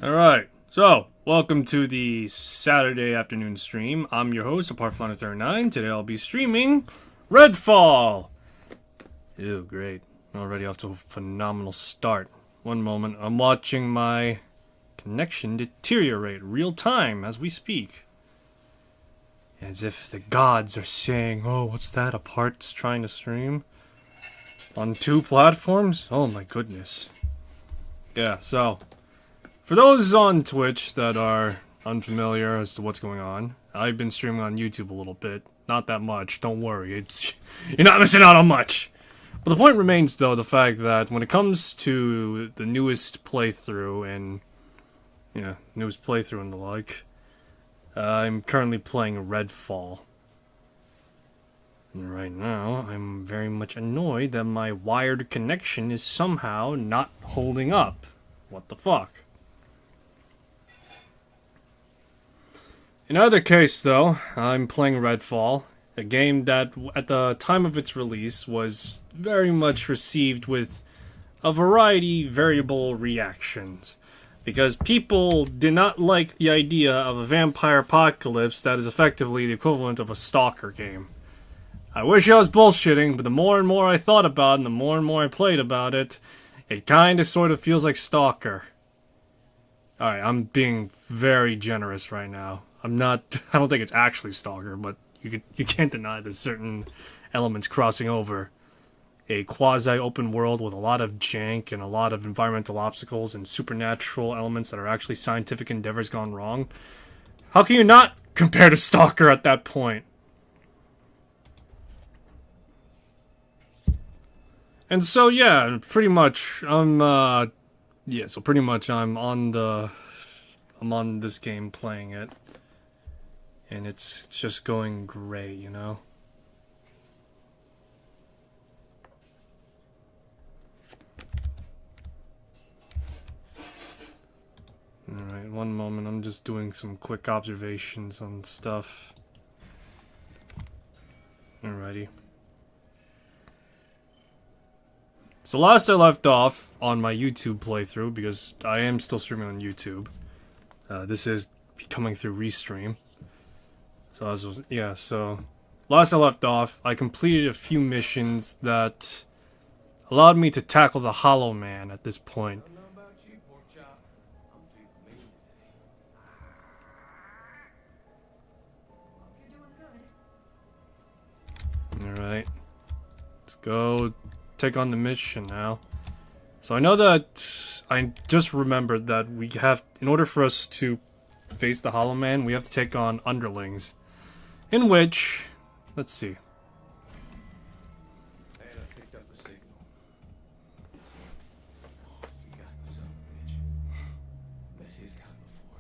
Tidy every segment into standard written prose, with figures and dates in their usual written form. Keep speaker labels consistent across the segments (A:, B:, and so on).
A: Alright, so welcome to the Saturday afternoon stream. I'm your host, Apartfliner39. Today I'll be streaming Redfall! Ew, great. Already off to a phenomenal start. One moment, I'm watching my connection deteriorate real time as we speak. As if the gods are saying, oh, what's that? Apart's trying to stream? On two platforms? Oh my goodness. Yeah, so for those on Twitch that are unfamiliar as to what's going on, I've been streaming on YouTube a little bit. Not that much, don't worry. You're not missing out on much. But the point remains, though, the fact that when it comes to the newest playthrough and the like, I'm currently playing Redfall. And right now, I'm very much annoyed that my wired connection is somehow not holding up. What the fuck? In either case, though, I'm playing Redfall, a game that, at the time of its release, was very much received with a variable reactions. Because people did not like the idea of a vampire apocalypse that is effectively the equivalent of a stalker game. I wish I was bullshitting, but the more and more I thought about it, and the more and more I played about it, it kinda sorta feels like Stalker. Alright, I'm being very generous right now. I don't think it's actually Stalker, but you can't deny there's certain elements crossing over. A quasi-open world with a lot of jank and a lot of environmental obstacles and supernatural elements that are actually scientific endeavors gone wrong. How can you not compare to Stalker at that point? And so yeah, pretty much I'm on this game playing it. And it's just going great, you know? Alright, one moment, I'm just doing some quick observations on stuff. Alrighty. So last I left off on my YouTube playthrough, because I am still streaming on YouTube. This is coming through Restream. So last I left off, I completed a few missions that allowed me to tackle the Hollow Man at this point. Alright. Let's go take on the mission now. So I know that I just remembered that we have, in order for us to face the Hollow Man, we have to take on underlings. In which, let's see.
B: Man, I picked up a signal. You got the son of a bitch. Met his kind before.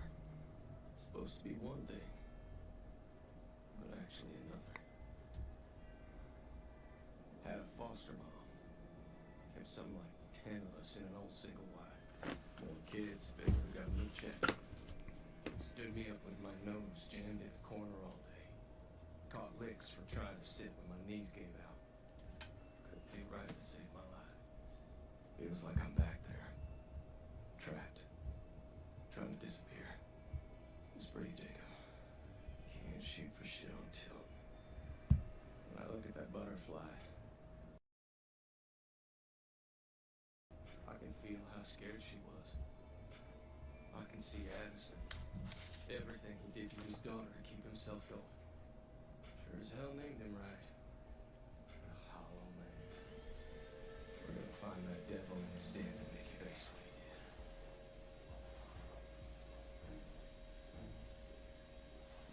B: Supposed to be one thing, but actually another. Had a foster mom. Kept something like 10 of us in an old single wide. More kids, bigger, got a new check. Stood me up with my nose jammed in a corner all day. Caught licks for trying to sit when my knees gave out. Couldn't be right to save my life. Feels like I'm back there. Trapped. Trying to disappear. It's pretty, Jacob. Can't shoot for shit on tilt. When I look at that butterfly, I can feel how scared she was. I can see Addison. Everything he did to his daughter to keep himself going. Sure as hell named him right. The Hollow Man. We're gonna find that devil in his den and make you face what he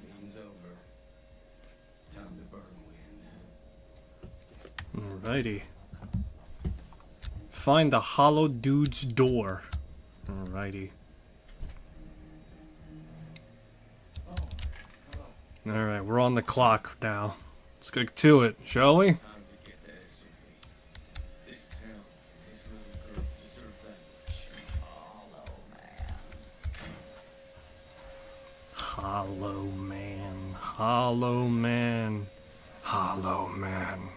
B: did. Meeting's over. Time to burn wind.
A: Alrighty. Find the Hollow Dude's door. Alrighty. Alright, we're on the clock now. Let's get to it, shall we?
B: Time to get that SUV. This town, this little girl deserve that much.
A: Hollow Man. Hollow Man. Hollow Man.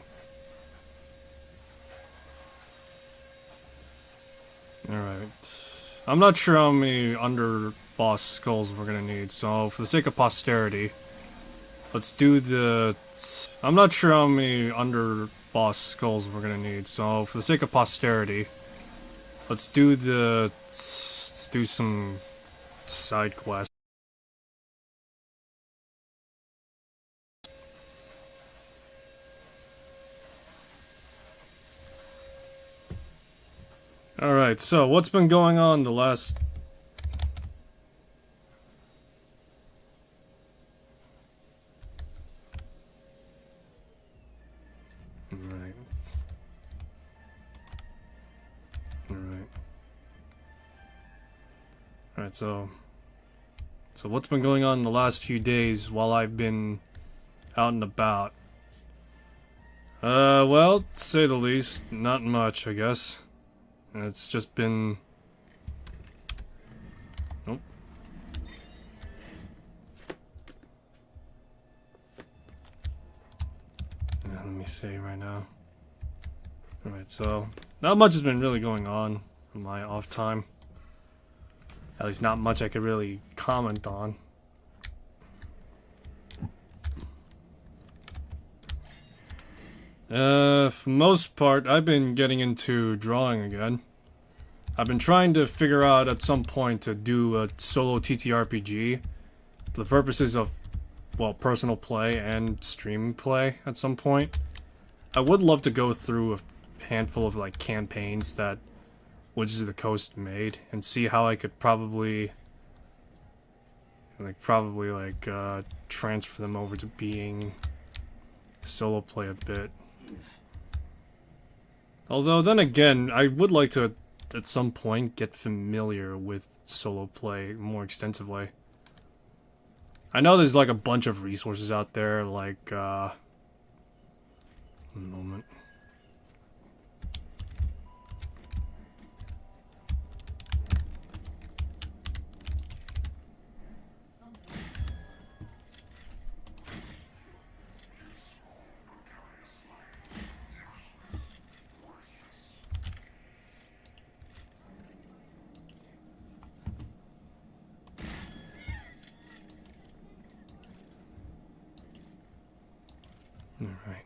A: Alright. I'm not sure how many underboss skulls we're gonna need, so for the sake of posterity, let's do the... I'm not sure how many underboss skulls we're gonna need, so for the sake of posterity, let's do the... Let's do some side quests. Alright, so what's been going on the last... Alright. Alright. Alright, so what's been going on the last few days while I've been out and about? Well, to say the least, not much, I guess. It's just been... Nope. Let me see right now. Alright, so... Not much has been really going on in my off time. At least not much I could really comment on. For most part, I've been getting into drawing again. I've been trying to figure out at some point to do a solo TTRPG for the purposes of, well, personal play and stream play at some point. I would love to go through a handful of, like, campaigns that Wizards of the Coast made and see how I could probably transfer them over to being solo play a bit. Although, then again, I would like to, at some point, get familiar with solo play more extensively. I know there's, like, a bunch of resources out there, like, one moment. Alright.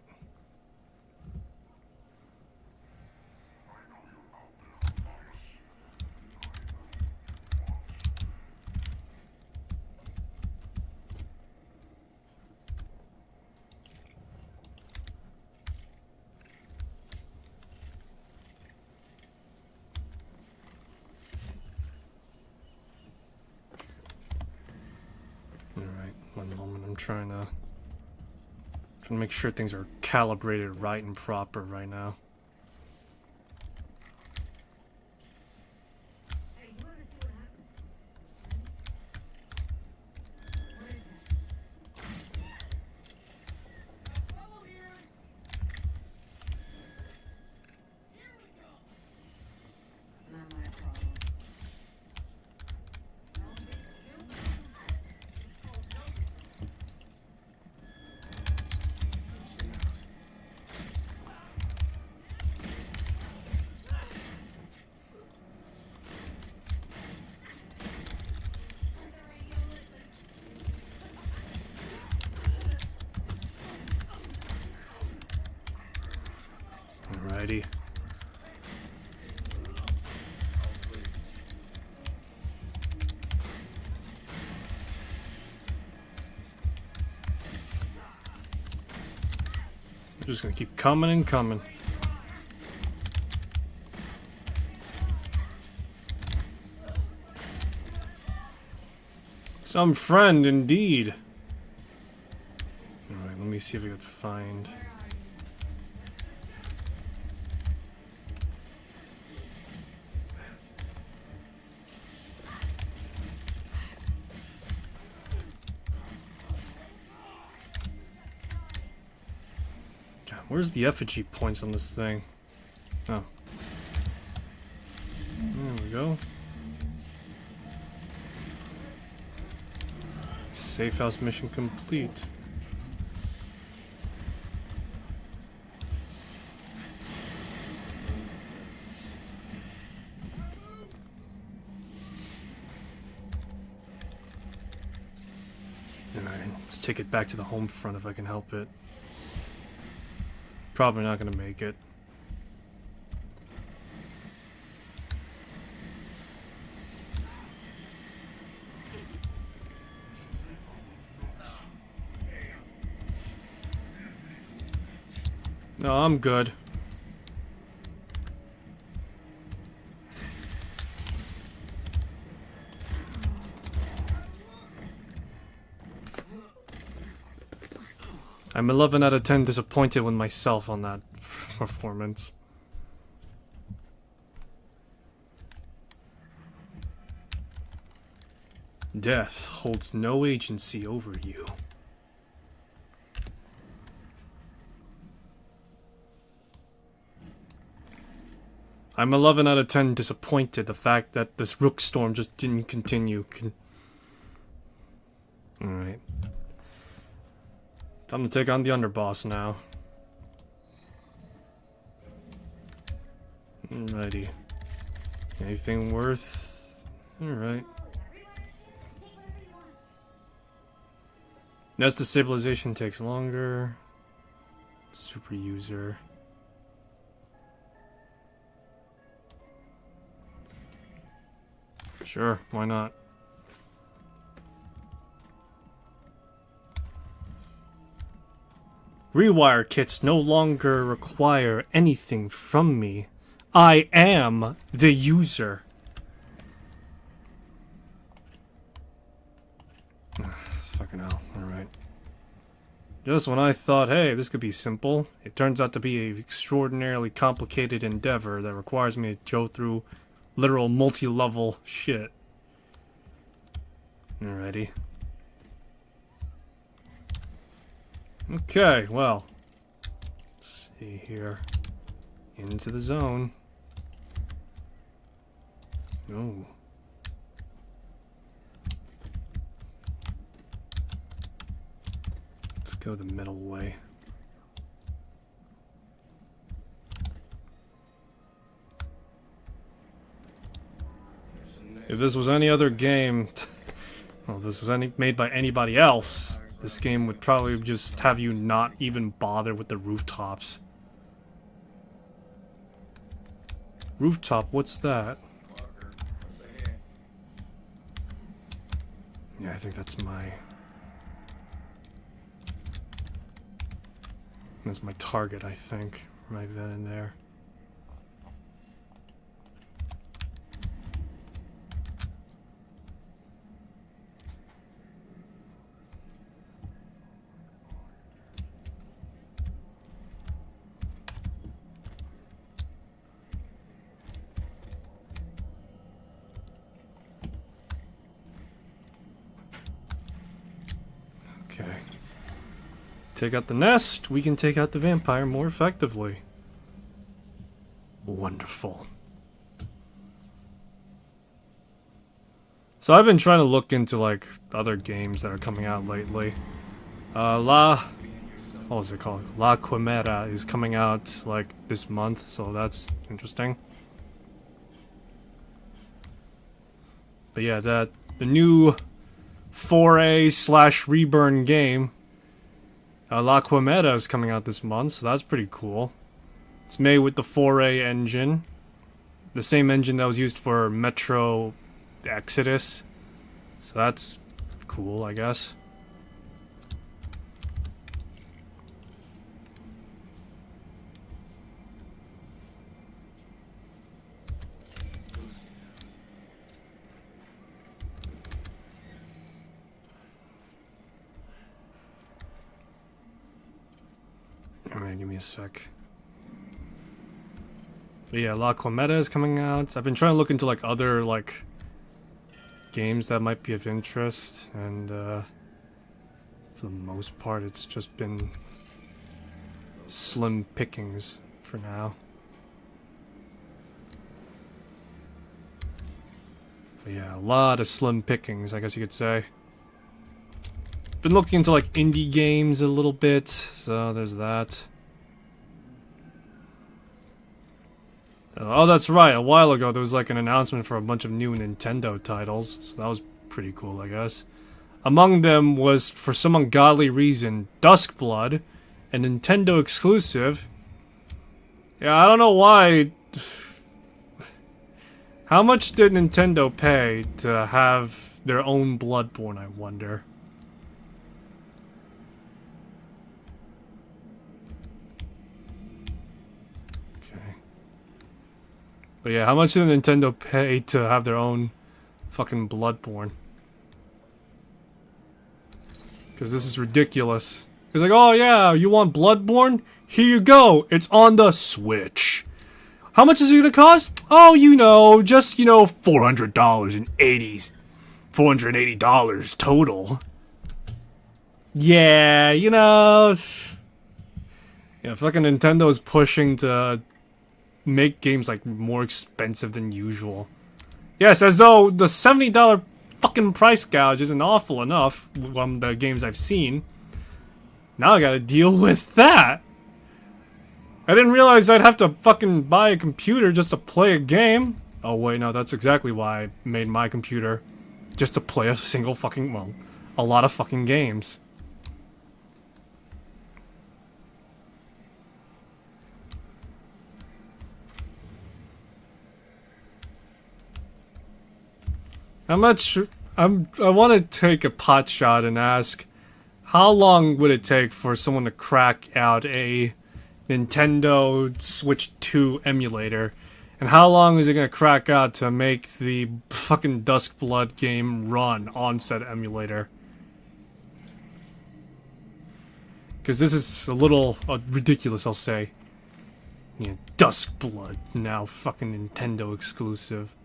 A: Alright, one moment, I'm trying to make sure things are calibrated right and proper right now. Alrighty. I'm just gonna keep coming and coming. Some friend, indeed. Alright, let me see if I can find... Where's the effigy points on this thing? Oh. There we go. Safe house mission complete. Let's take it back to the home front if I can help it. Probably not gonna make it. No, I'm good. I'm 11 out of 10 disappointed with myself on that performance. Death holds no agency over you. I'm 11 out of 10 disappointed the fact that this Rook Storm just didn't continue. Alright. Time to take on the underboss now. Alrighty. Anything worth... Alright. Nest stabilization takes longer. Super user. Sure, why not? Rewire kits no longer require anything from me. I am the user. Fucking hell, alright. Just when I thought, hey, this could be simple, it turns out to be an extraordinarily complicated endeavor that requires me to go through literal multi-level shit. Alrighty. Okay, well. Let's see here. Into the zone. Oh. Let's go the middle way. If this was any other game, well, if this was made by anybody else, this game would probably just have you not even bother with the rooftops. Rooftop, what's that? Yeah, I think that's my target, I think, right then and there. Okay. Take out the nest, we can take out the vampire more effectively. Wonderful. So I've been trying to look into, like, other games that are coming out lately. What was it called? La Quimera is coming out, like, this month, so that's interesting. But yeah, the new 4A/Reburn game, La Quimera, is coming out this month, so that's pretty cool. It's made with the 4A engine, the same engine that was used for Metro Exodus, so that's cool, I guess. Alright, give me a sec. But yeah, La Quimera is coming out. I've been trying to look into, like, other, like, games that might be of interest, and for the most part it's just been slim pickings for now. But yeah, a lot of slim pickings, I guess you could say. Been looking into, like, indie games a little bit, so there's that. Oh, that's right, a while ago there was, like, an announcement for a bunch of new Nintendo titles, so that was pretty cool, I guess. Among them was, for some ungodly reason, Duskblood, a Nintendo exclusive. Yeah, I don't know why. How much did Nintendo pay to have their own Bloodborne, I wonder? Okay. But yeah, how much did Nintendo pay to have their own fucking Bloodborne? Because this is ridiculous. He's like, oh yeah, you want Bloodborne? Here you go. It's on the Switch. How much is it gonna cost? Oh, you know, just, you know, $480 total. Yeah, you know. Yeah, fucking Nintendo's pushing to make games, like, more expensive than usual. Yes, as though the $70 fucking price gouge isn't awful enough from the games I've seen. Now I gotta deal with that. I didn't realize I'd have to fucking buy a computer just to play a game. Oh wait, no, that's exactly why I made my computer. Just to play a single fucking, well, a lot of fucking games. I'm not sure. I want to take a pot shot and ask, how long would it take for someone to crack out a Nintendo Switch 2 emulator? And how long is it gonna crack out to make the fucking Duskblood game run on said emulator? Because this is a little ridiculous, I'll say. Yeah, Duskblood, now fucking Nintendo exclusive.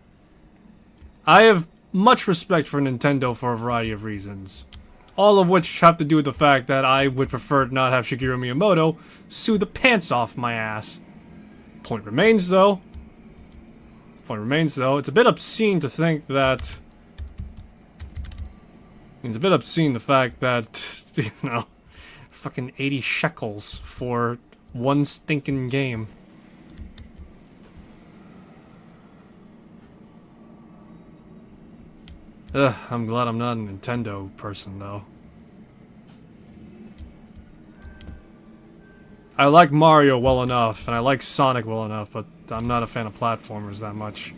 A: I have much respect for Nintendo for a variety of reasons. All of which have to do with the fact that I would prefer to not have Shigeru Miyamoto sue the pants off my ass. Point remains though, it's a bit obscene to think that... It's a bit obscene the fact that, you know, fucking 80 shekels for one stinking game. Ugh, I'm glad I'm not a Nintendo person, though. I like Mario well enough, and I like Sonic well enough, but I'm not a fan of platformers that much.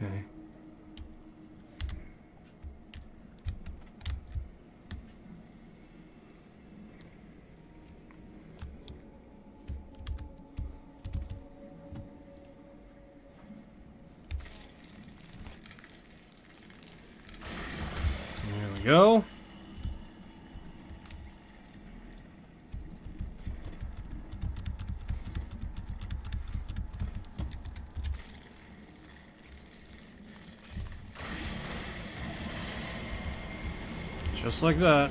A: Okay. There we go. Just like that.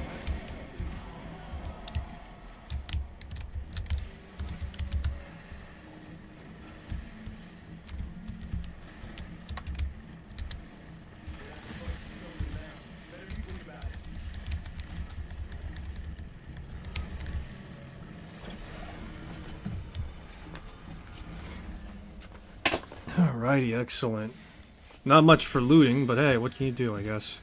A: Alrighty, excellent. Not much for looting, but hey, what can you do, I guess?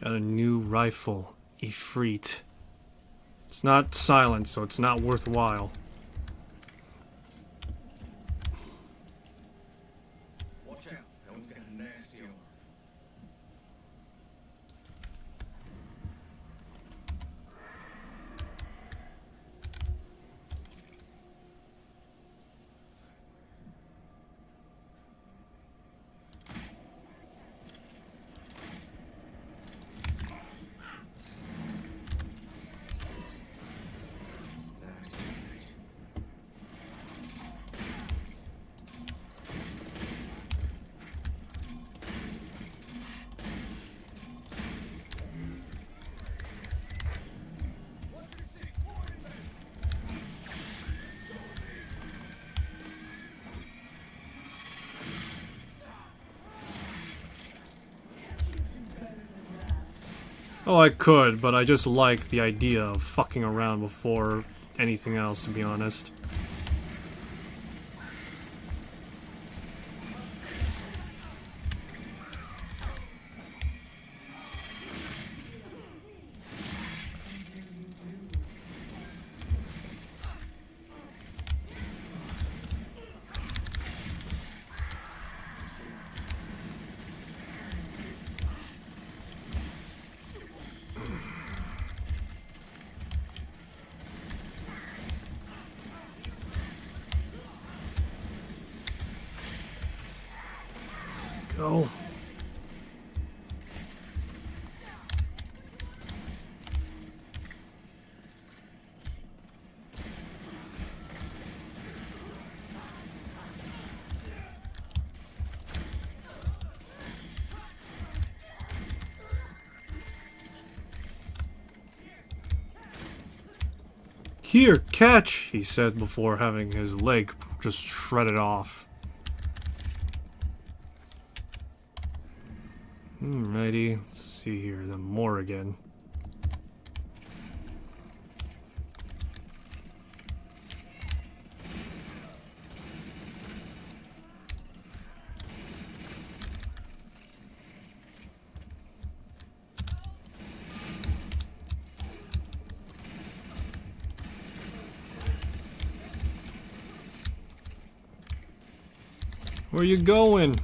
A: Got a new rifle, Ifrit. It's not silent, so it's not worthwhile.
B: Watch out, that one's got a nasty arm.
A: Oh, I could, but I just like the idea of fucking around before anything else, to be honest. Go. Here, catch, he said before having his leg just shredded off. Alrighty, let's see here, the more again. Where you going?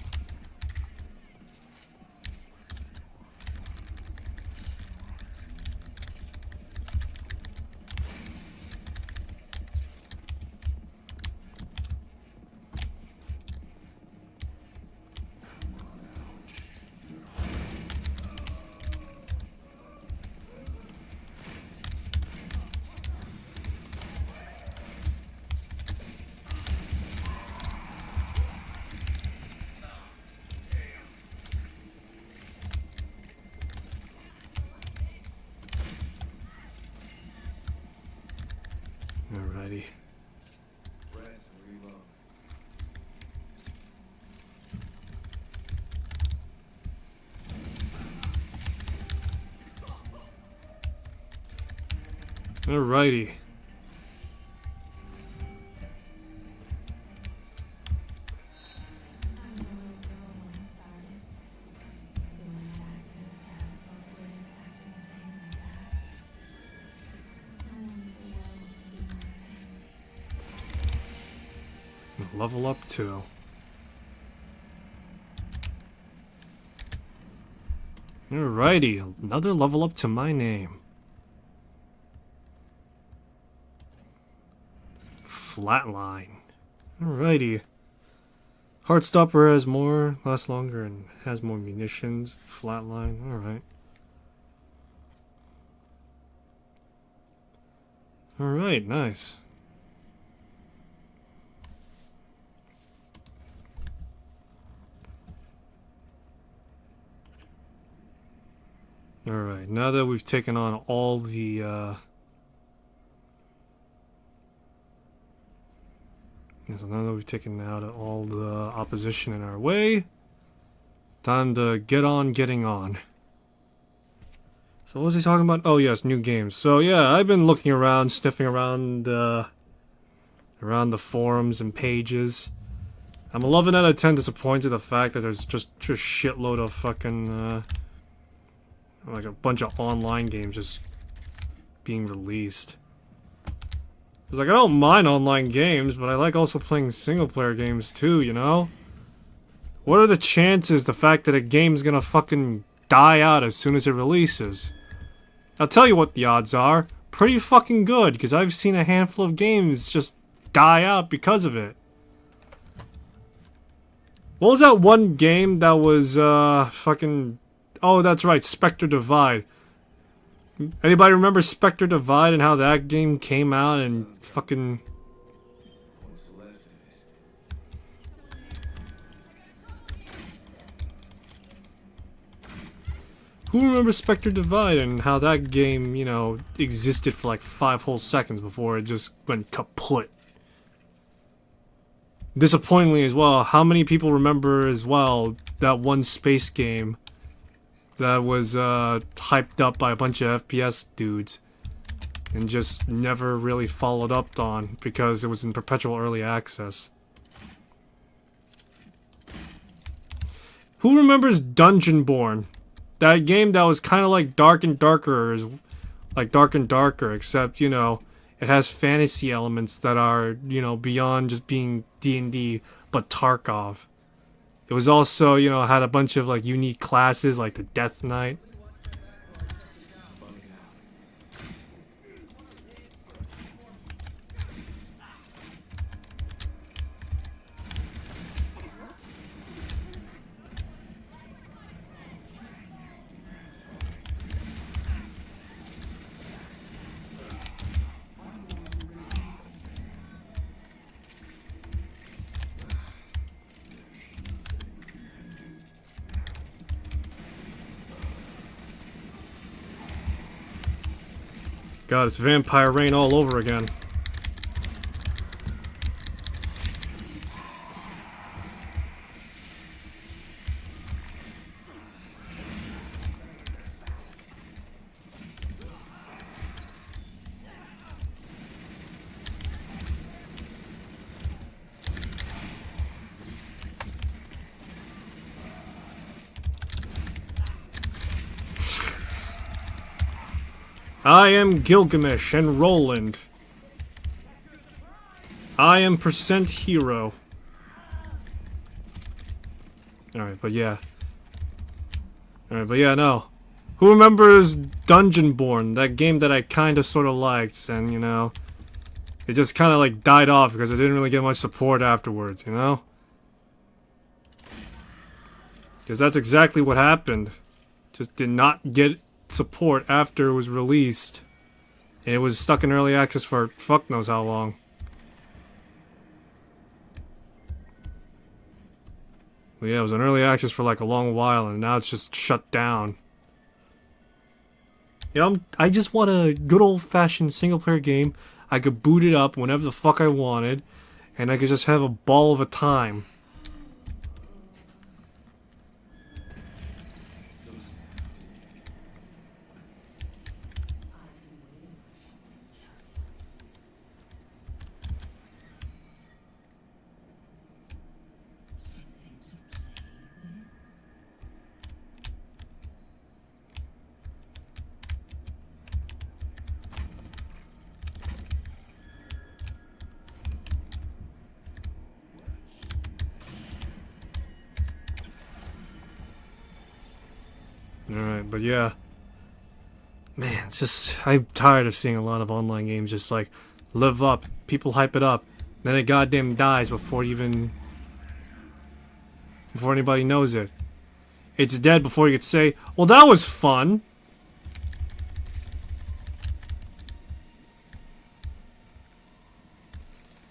A: Alrighty.
B: Rest and reload.
A: Alrighty. Level up 2. Alrighty, another level up to my name. Flatline. Alrighty. Heartstopper has more, lasts longer, and has more munitions. Flatline, alright. Alright, nice. Alright, now that we've taken on all the, so now that we've taken out all the opposition in our way, time to get on getting on. So what was he talking about? Oh yes, new games. So yeah, I've been looking around, sniffing around, around the forums and pages. I'm 11 out of 10 disappointed the fact that there's just a shitload of fucking, like a bunch of online games just being released. It's like, I don't mind online games, but I like also playing single-player games too, you know? What are the chances the fact that a game's gonna fucking die out as soon as it releases? I'll tell you what the odds are. Pretty fucking good, because I've seen a handful of games just die out because of it. What was that one game that was, fucking... Oh, that's right, Spectre Divide. Anybody remember Spectre Divide and how that game came out and fucking...
B: What's left of it?
A: Who remembers Spectre Divide and how that game, you know, existed for like 5 whole seconds before it just went kaput? Disappointingly as well, how many people remember as well that one space game that was hyped up by a bunch of FPS dudes and just never really followed up on because it was in perpetual early access. Who remembers Dungeonborn? That game that was kind of like Dark and Darker, except, you know, it has fantasy elements that are, you know, beyond just being D&D, but Tarkov. It was also, you know, had a bunch of like unique classes like the Death Knight. God, it's Vampire Rain all over again. I am Gilgamesh and Roland. I am percent hero. Alright, but yeah. No. Who remembers Dungeonborn? That game that I kinda sorta liked, and, you know, it just kinda like died off because it didn't really get much support afterwards, you know? Because that's exactly what happened. Just did not get support after it was released. And it was stuck in early access for fuck knows how long. Well, yeah, it was in early access for like a long while, and now it's just shut down. You know, I just want a good old-fashioned single-player game. I could boot it up whenever the fuck I wanted, and I could just have a ball of a time. Alright, but yeah. Man, it's just, I'm tired of seeing a lot of online games just like live up, people hype it up, then it goddamn dies before anybody knows it. It's dead before you could say, well, that was fun.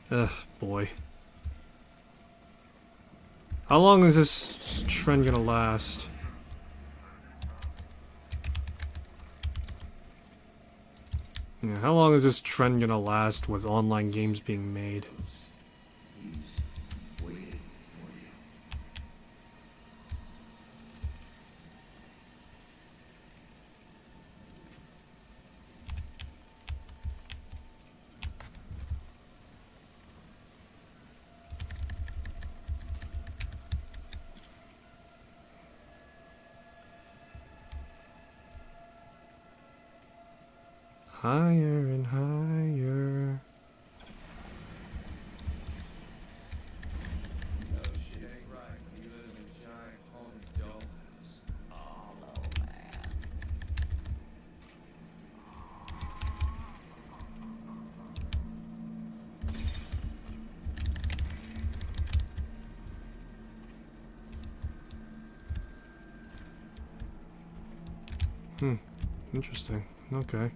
A: Ugh, boy. How long is this trend gonna last? Yeah, how long is this trend gonna last with online games being made? Higher and higher.
B: No, shit ain't right when you live in a giant haunted dollhouse. Oh, man.
A: Interesting. Okay.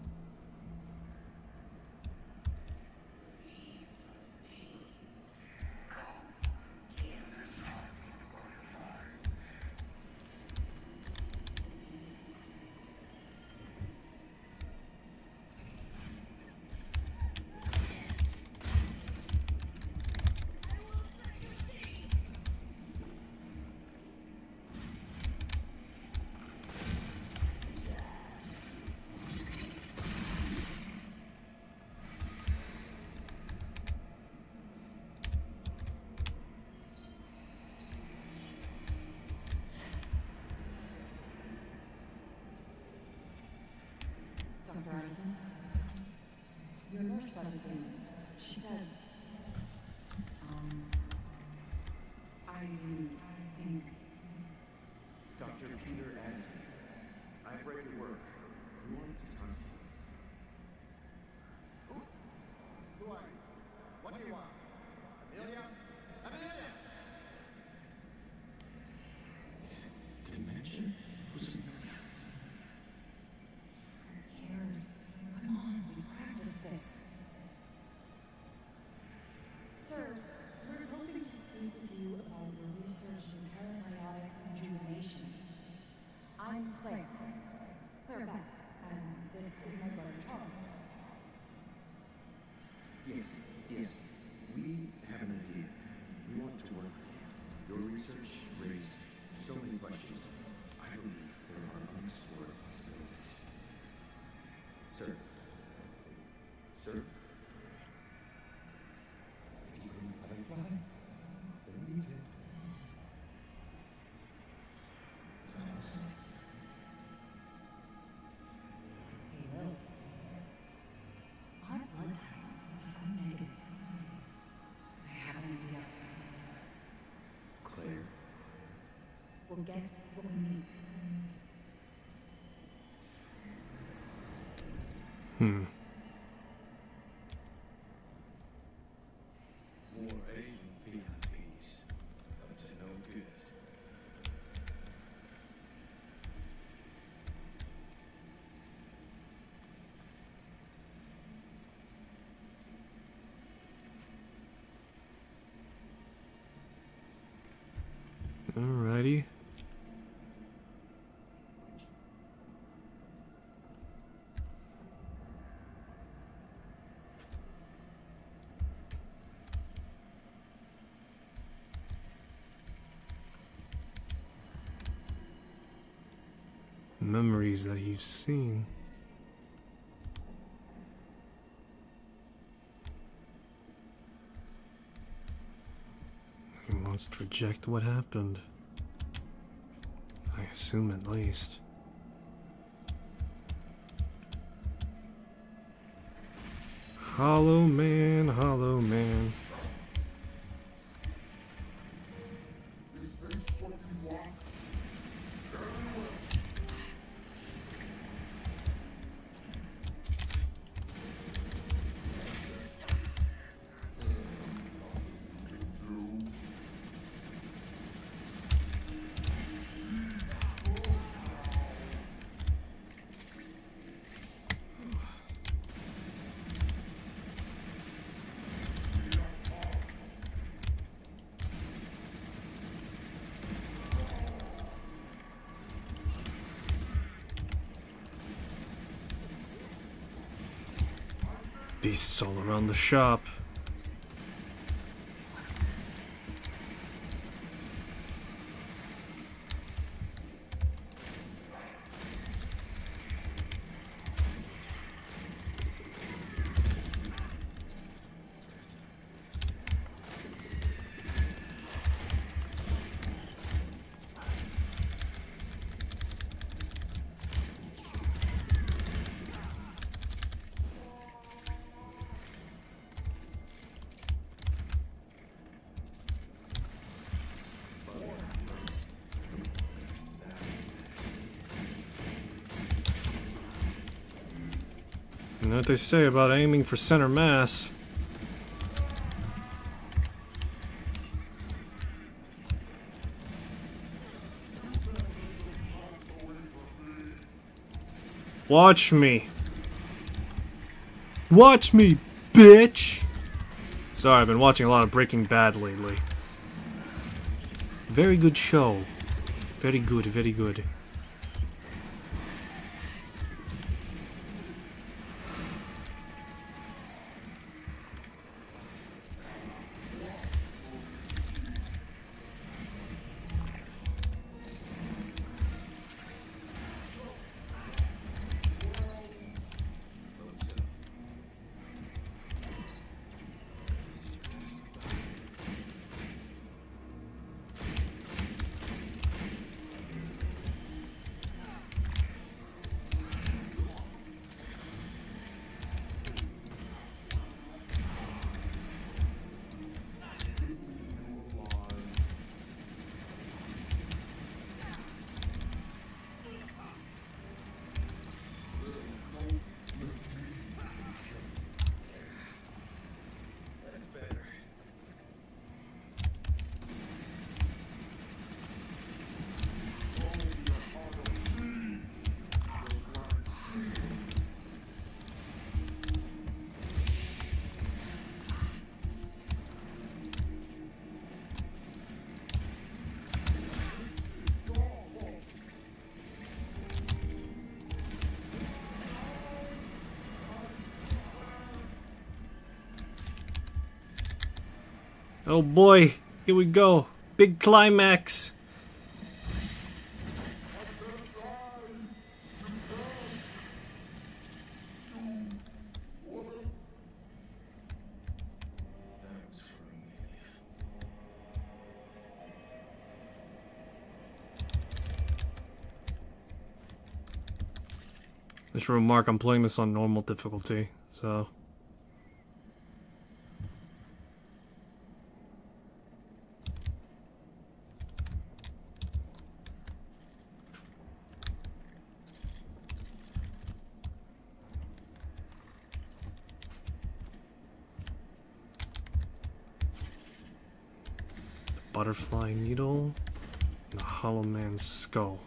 C: other things. She said, I didn't think.
D: Dr. Peter Addison, I've read your work. You wanted to talk to me. Who are you? What do you want? Amelia? Amelia!
B: Is it dementia? Who's Amelia?
C: Who cares? Come on, we practiced this. Sir, we're hoping to speak with you about your research in parabiotic rejuvenation. I'm Claire. Claire Beck, and this is my brother Charles.
D: Yes. We have an idea. We want to work with you. Your research raised so many questions. I believe there are unexplored possibilities. Sir? Sir? Even butterfly? Who needs it? Silas?
C: Hey, Will. Our blood type is O negative. I have an idea.
D: Claire?
C: We'll get what we need.
B: More Asian VIPs. Up to no good.
A: Alrighty. Memories that he's seen. He wants to reject what happened. I assume at least. Hollow man, hollow man. Beasts all around the shop. You know what they say about aiming for center mass. Watch me. Watch me, bitch! Sorry, I've been watching a lot of Breaking Bad lately. Very good show. Very good, very good. Oh boy, here we go. Big climax.
B: That was for Amelia.
A: Just a remark, I'm playing this on normal difficulty, so... Butterfly needle, and a hollow man's skull.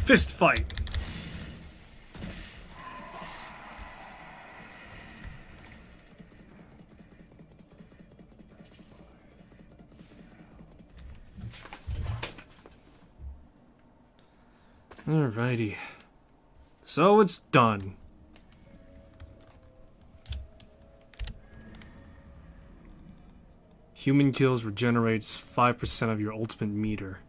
A: Fist fight. Alrighty. So it's done. Human kills regenerates 5% of your ultimate meter.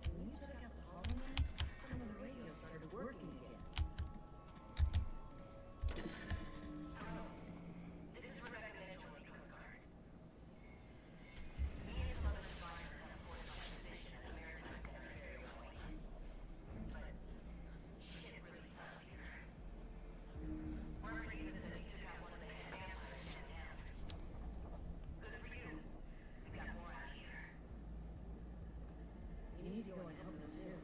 C: When you took out the hollow man, some of the radios started working again. You need to go and help them too.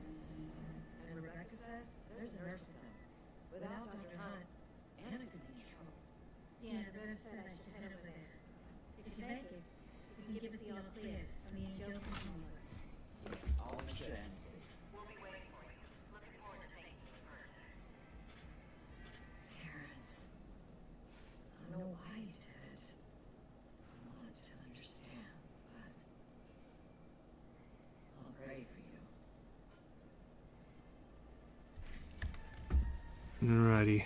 C: And Rebecca says there's a nurse for them. Without Dr. Hunt, Anna could be in trouble.
E: Yeah, Roberta said I should head over there. If you make it, you can give us the all clear, so me and Joe can come over.
F: All set.
C: Terrence. I don't know why you did it. I wanted to understand, but I'll pray for you.
A: Alrighty.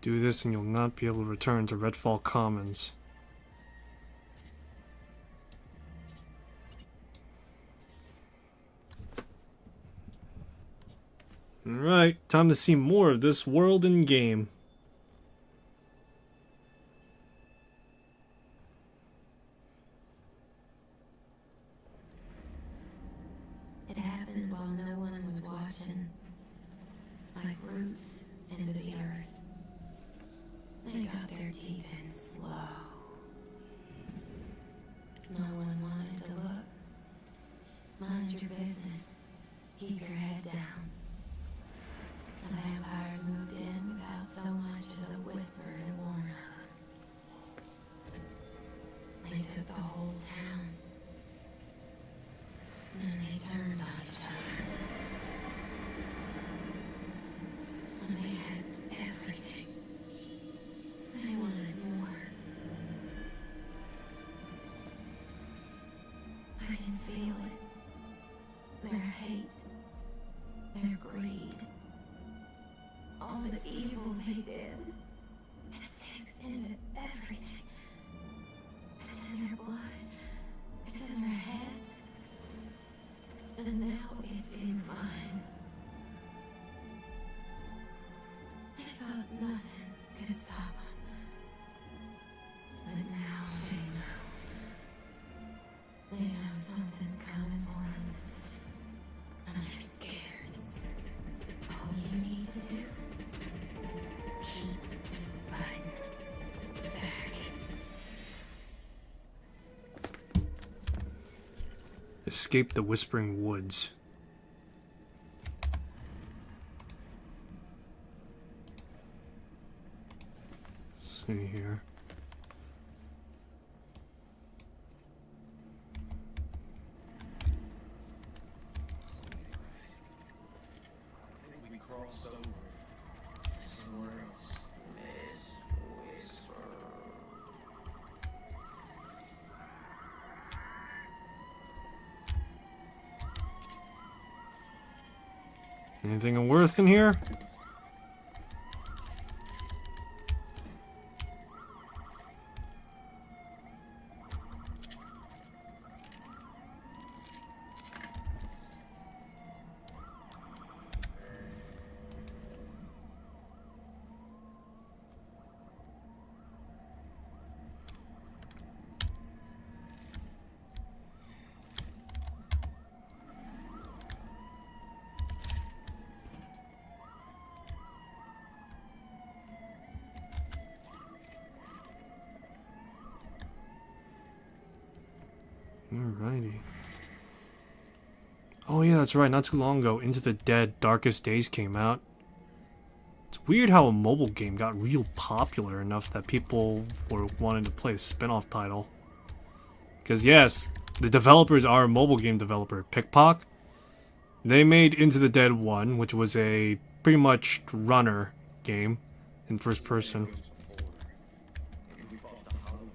A: Do this and you'll not be able to return to Redfall Commons. Alright, time to see more of this world in game.
G: It happened while no one was watching, like roots into the earth. They got their teeth in slow. No one wanted to look. Mind your business. Keep your head down. The vampires moved in without so much as a whisper to warn of. They took the whole town. And then they turned on each other. And they had everything. They wanted more. I can feel it. Their hate. Their greed. All the evil they did. It sinks into everything. It's in their blood.
A: Escape the Whispering Woods. Let's see here.
B: I think we crossed over somewhere else.
A: Anything of worth in here? Alrighty. Oh yeah, that's right. Not too long ago, Into the Dead Darkest Days came out. It's weird how a mobile game got real popular enough that people were wanting to play a spin-off title. Because yes, the developers are a mobile game developer, Pickpock. They made Into the Dead 1, which was a pretty much runner game in first person.
B: We fought the Hollow Man.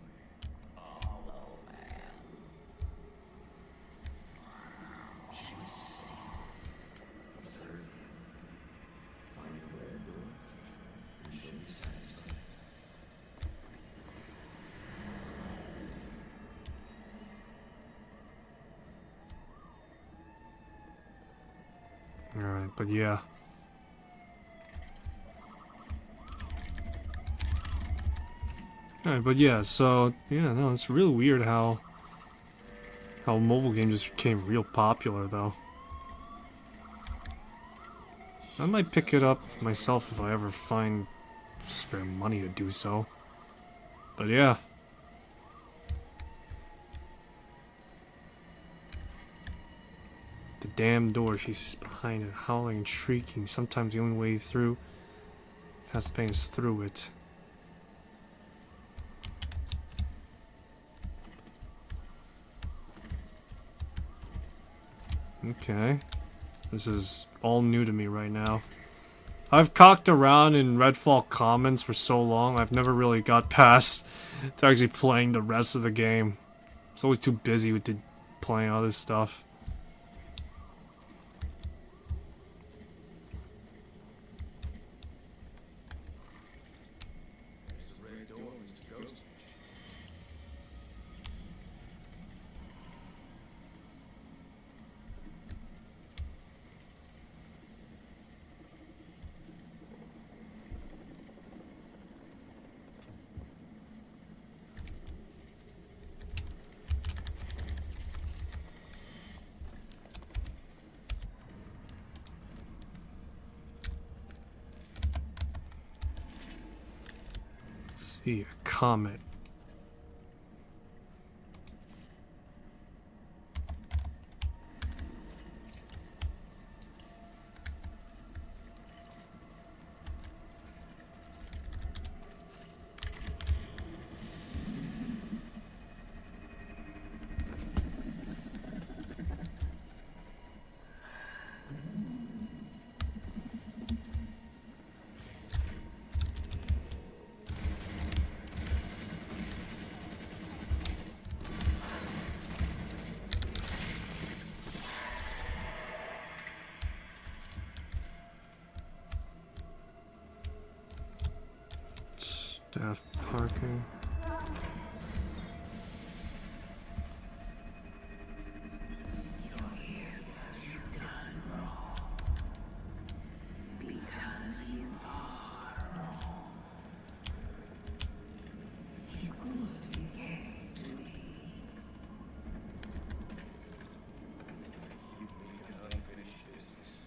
D: She wants to see you. Observe you. Find a way to do it, and she'll be satisfied.
A: Alright, but yeah. Alright, but yeah, so, yeah, no, it's really weird how mobile games just became real popular, though. I might pick it up myself if I ever find spare money to do so. But yeah. The damn door, she's behind it, howling and shrieking. Sometimes the only way through has to pain us through it. Okay. This is all new to me right now. I've cocked around in Redfall comments for so long, I've never really got past to actually playing the rest of the game. I was always too busy with playing all this stuff.
B: There's the red door leads to Ghost.
A: Let's see, a comet. Staff parking.
B: You make an unfinished business.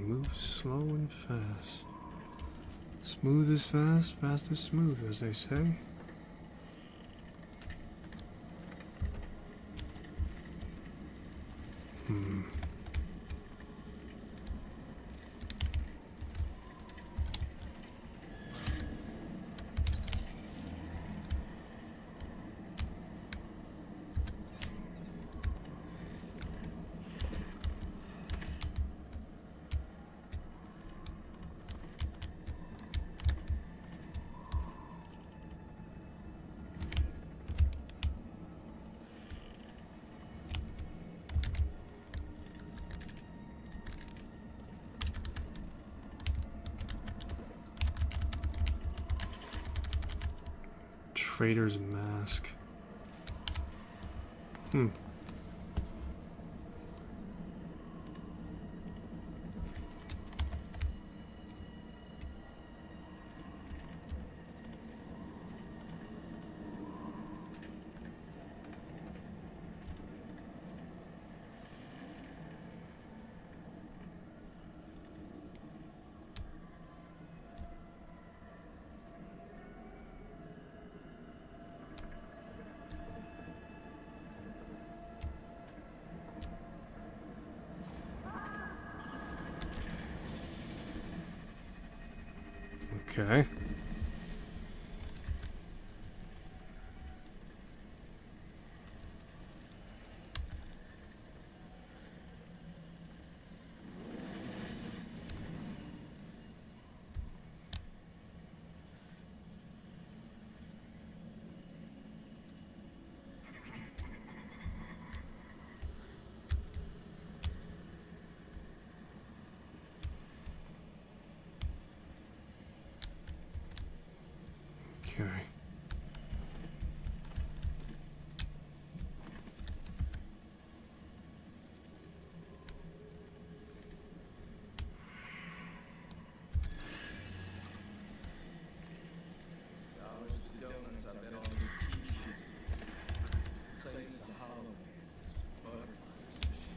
A: move slow and fast. Smooth is fast, fast is smooth, as they say. Traitor's mask. Okay. Okay.
B: Dollars to donuts, I bet on these quiches. Say it's a hollow butterfly position.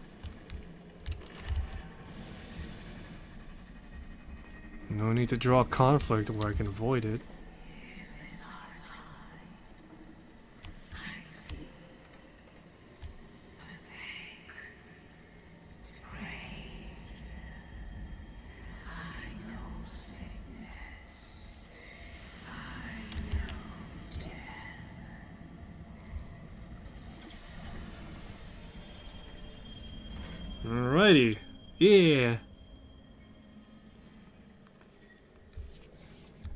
A: No need to draw conflict where I can avoid it. Alrighty. Yeah.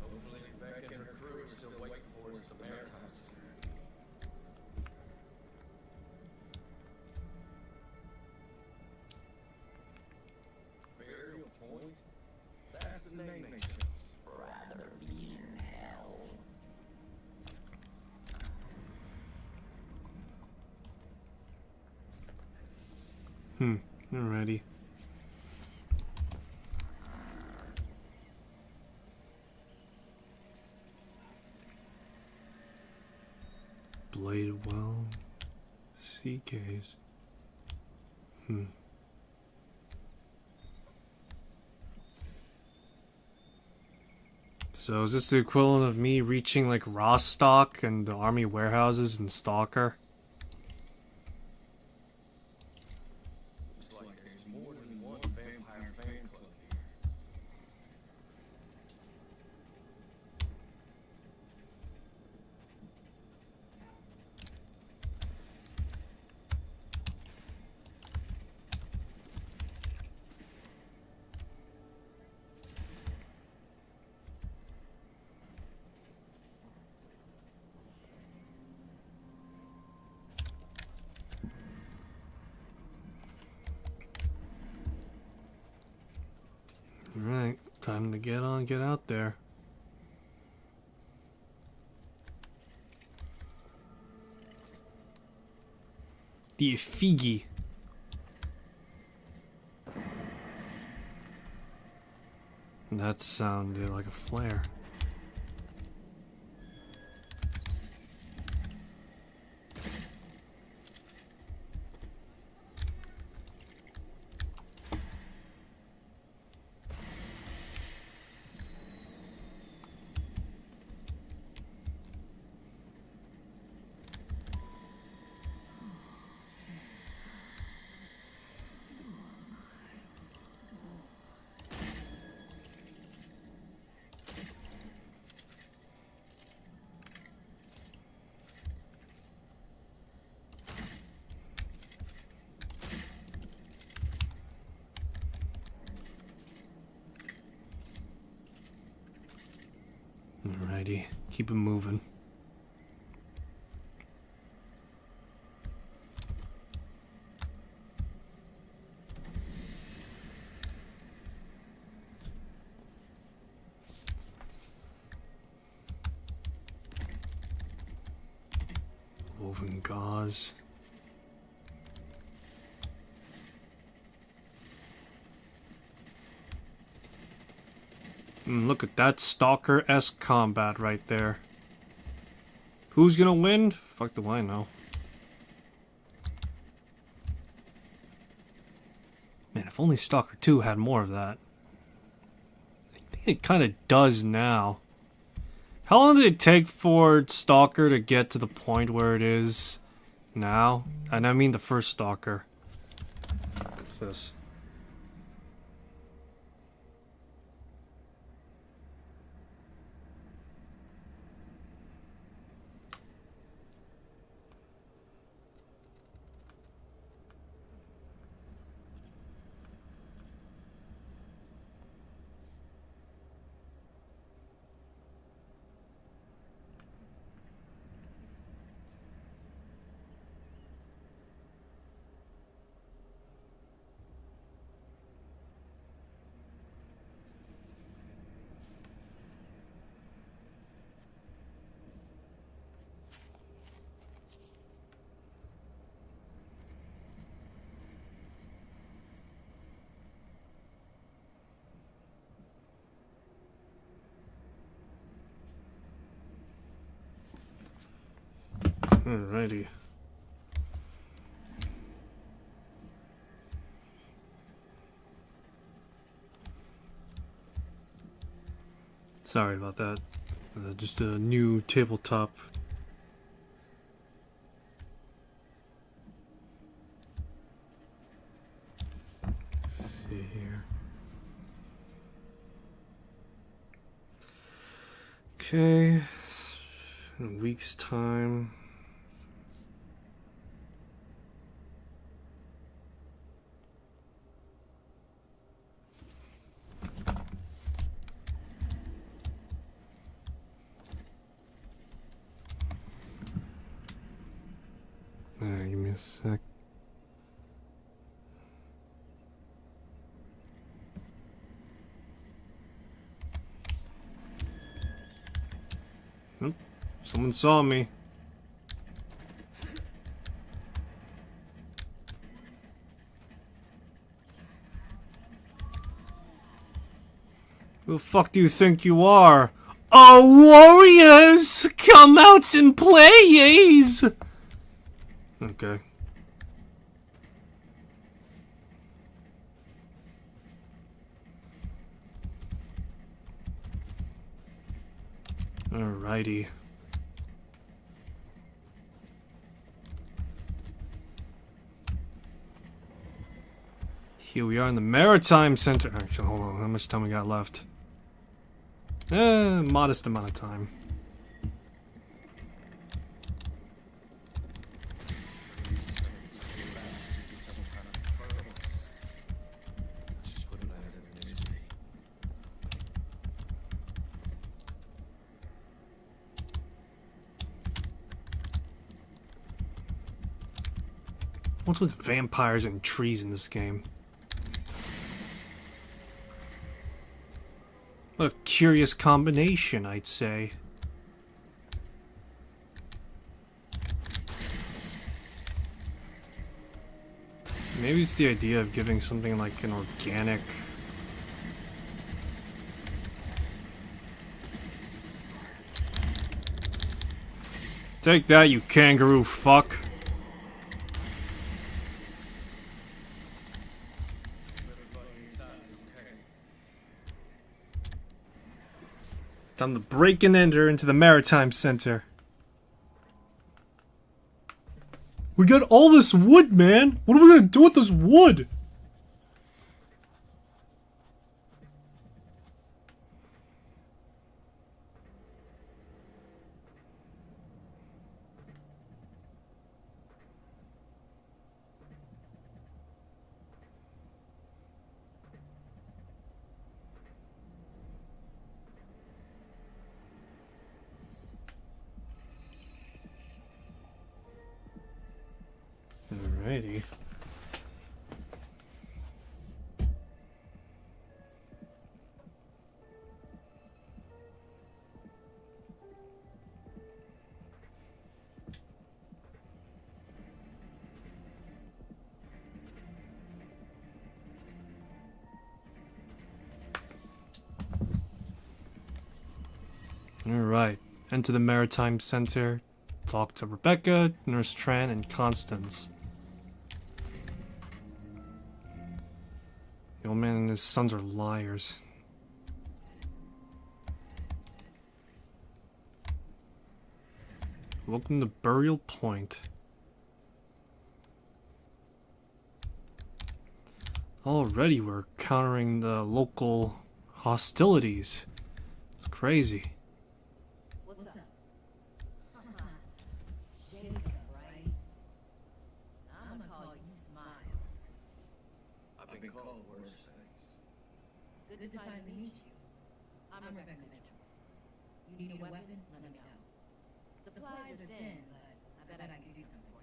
B: Hopefully Beck and her crew are still waiting for us at the Maritime Center. Burial Point? That's the name they chose.
F: Rather be in hell.
A: Alrighty. Blade well. Sea caves. So is this the equivalent of me reaching like Rostock and the army warehouses in Stalker?
B: Looks like there's more than one vampire fan club here.
A: Alright, time to get out there. The Effigy. That sounded like a flare. Alrighty, keep it moving. Woven gauze. Look at that Stalker-esque combat right there. Who's gonna win? Fuck do I know. Man, if only Stalker 2 had more of that. I think it kind of does now. How long did it take for Stalker to get to the point where it is now? And I mean the first Stalker. What's this? Alrighty. Sorry about that. Just a new tabletop. Let's see here. Okay. In a week's time. Give me a sec. Nope. Someone saw me. Who the fuck do you think you are? Oh, warriors! Come out and plays! Okay. Alrighty. Here we are in the Maritime Center. Actually, hold on. How much time we got left? Modest amount of time. What's with vampires and trees in this game? What a curious combination, I'd say. Maybe it's the idea of giving something like an organic... Take that, you kangaroo fuck. Time to break and enter into the Maritime Center. We got all this wood, man! What are we gonna do with this wood? Alrighty. Alright, enter the Maritime Center. Talk to Rebecca, Nurse Tran, and Constance. The old man and his sons are liars. Welcome to Burial Point. Already we're countering the local hostilities. It's crazy.
E: What's up? Jacob, right? I'm gonna call you Smiles.
B: I've been called worse things.
E: Good to finally meet you. I'm Rebecca Mitchell. You need a weapon? Let me know. Supplies are thin, but I bet I can do some for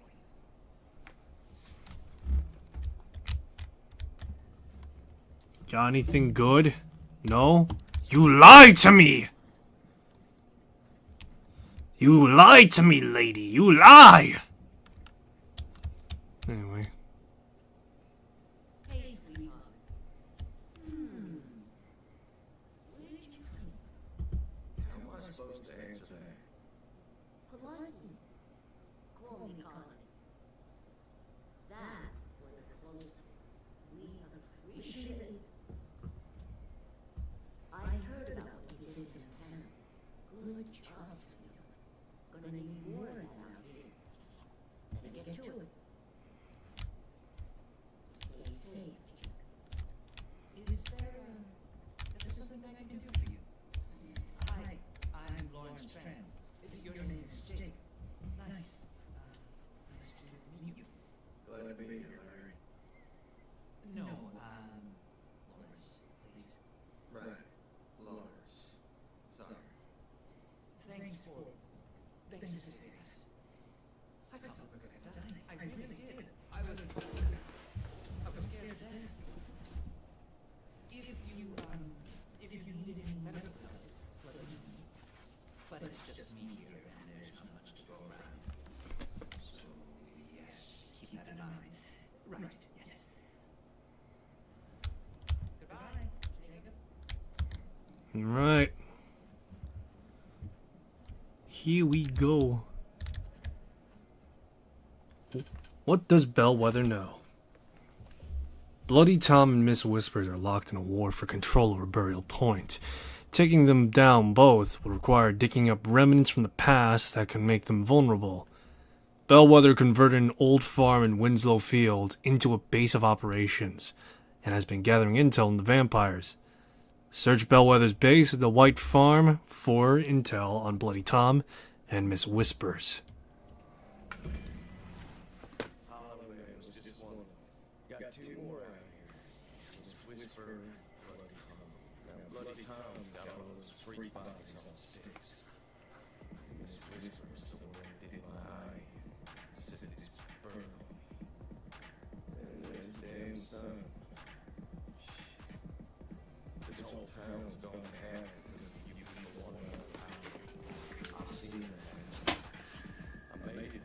E: you.
A: Got anything good? No? You lied to me! You lied to me, lady! You lie! Anyway.
E: Hey, sweetheart. Where did you come from?
B: How am I supposed to answer that?
E: Politely. Call me Colin. That was a close one. We appreciate it. I heard about what you did in town. Good job, sweetheart. Gonna need more of that out here. Better get to it. Stay safe, Jacob.
H: Is there something I can do for you? Hi, I'm Lawrence Tran. Your name is Jake. Nice. Nice to meet you.
B: Glad to be here, Larry.
H: No, Lawrence, please.
B: Right. Lawrence. Sorry.
H: Thanks for saving us. I thought we were gonna die. I really did. I was scared to death. If you need any medical help, let me know. But it's just me here, and there's not much to go around. So, yes, keep that in mind. Right, yes. Goodbye, Jacob.
A: Alright. Here we go. What does Bellwether know? Bloody Tom and Miss Whispers are locked in a war for control over Burial Point. Taking them down both will require digging up remnants from the past that can make them vulnerable. Bellwether converted an old farm in Winslow Field into a base of operations, and has been gathering intel on the vampires. Search Bellwether's base at the White Farm for intel on Bloody Tom and Miss Whispers.
B: Holiday was just one of them. Got two more out here. This Whisper, Bloody Tom. Now, Bloody Tom's got all those freak bodies on sticks. This Whisper's the one that did my eye. Said this burn on me. And there's damn son. This whole town's gone to hell because of you people wanting our power. I've seen it happen. I made it.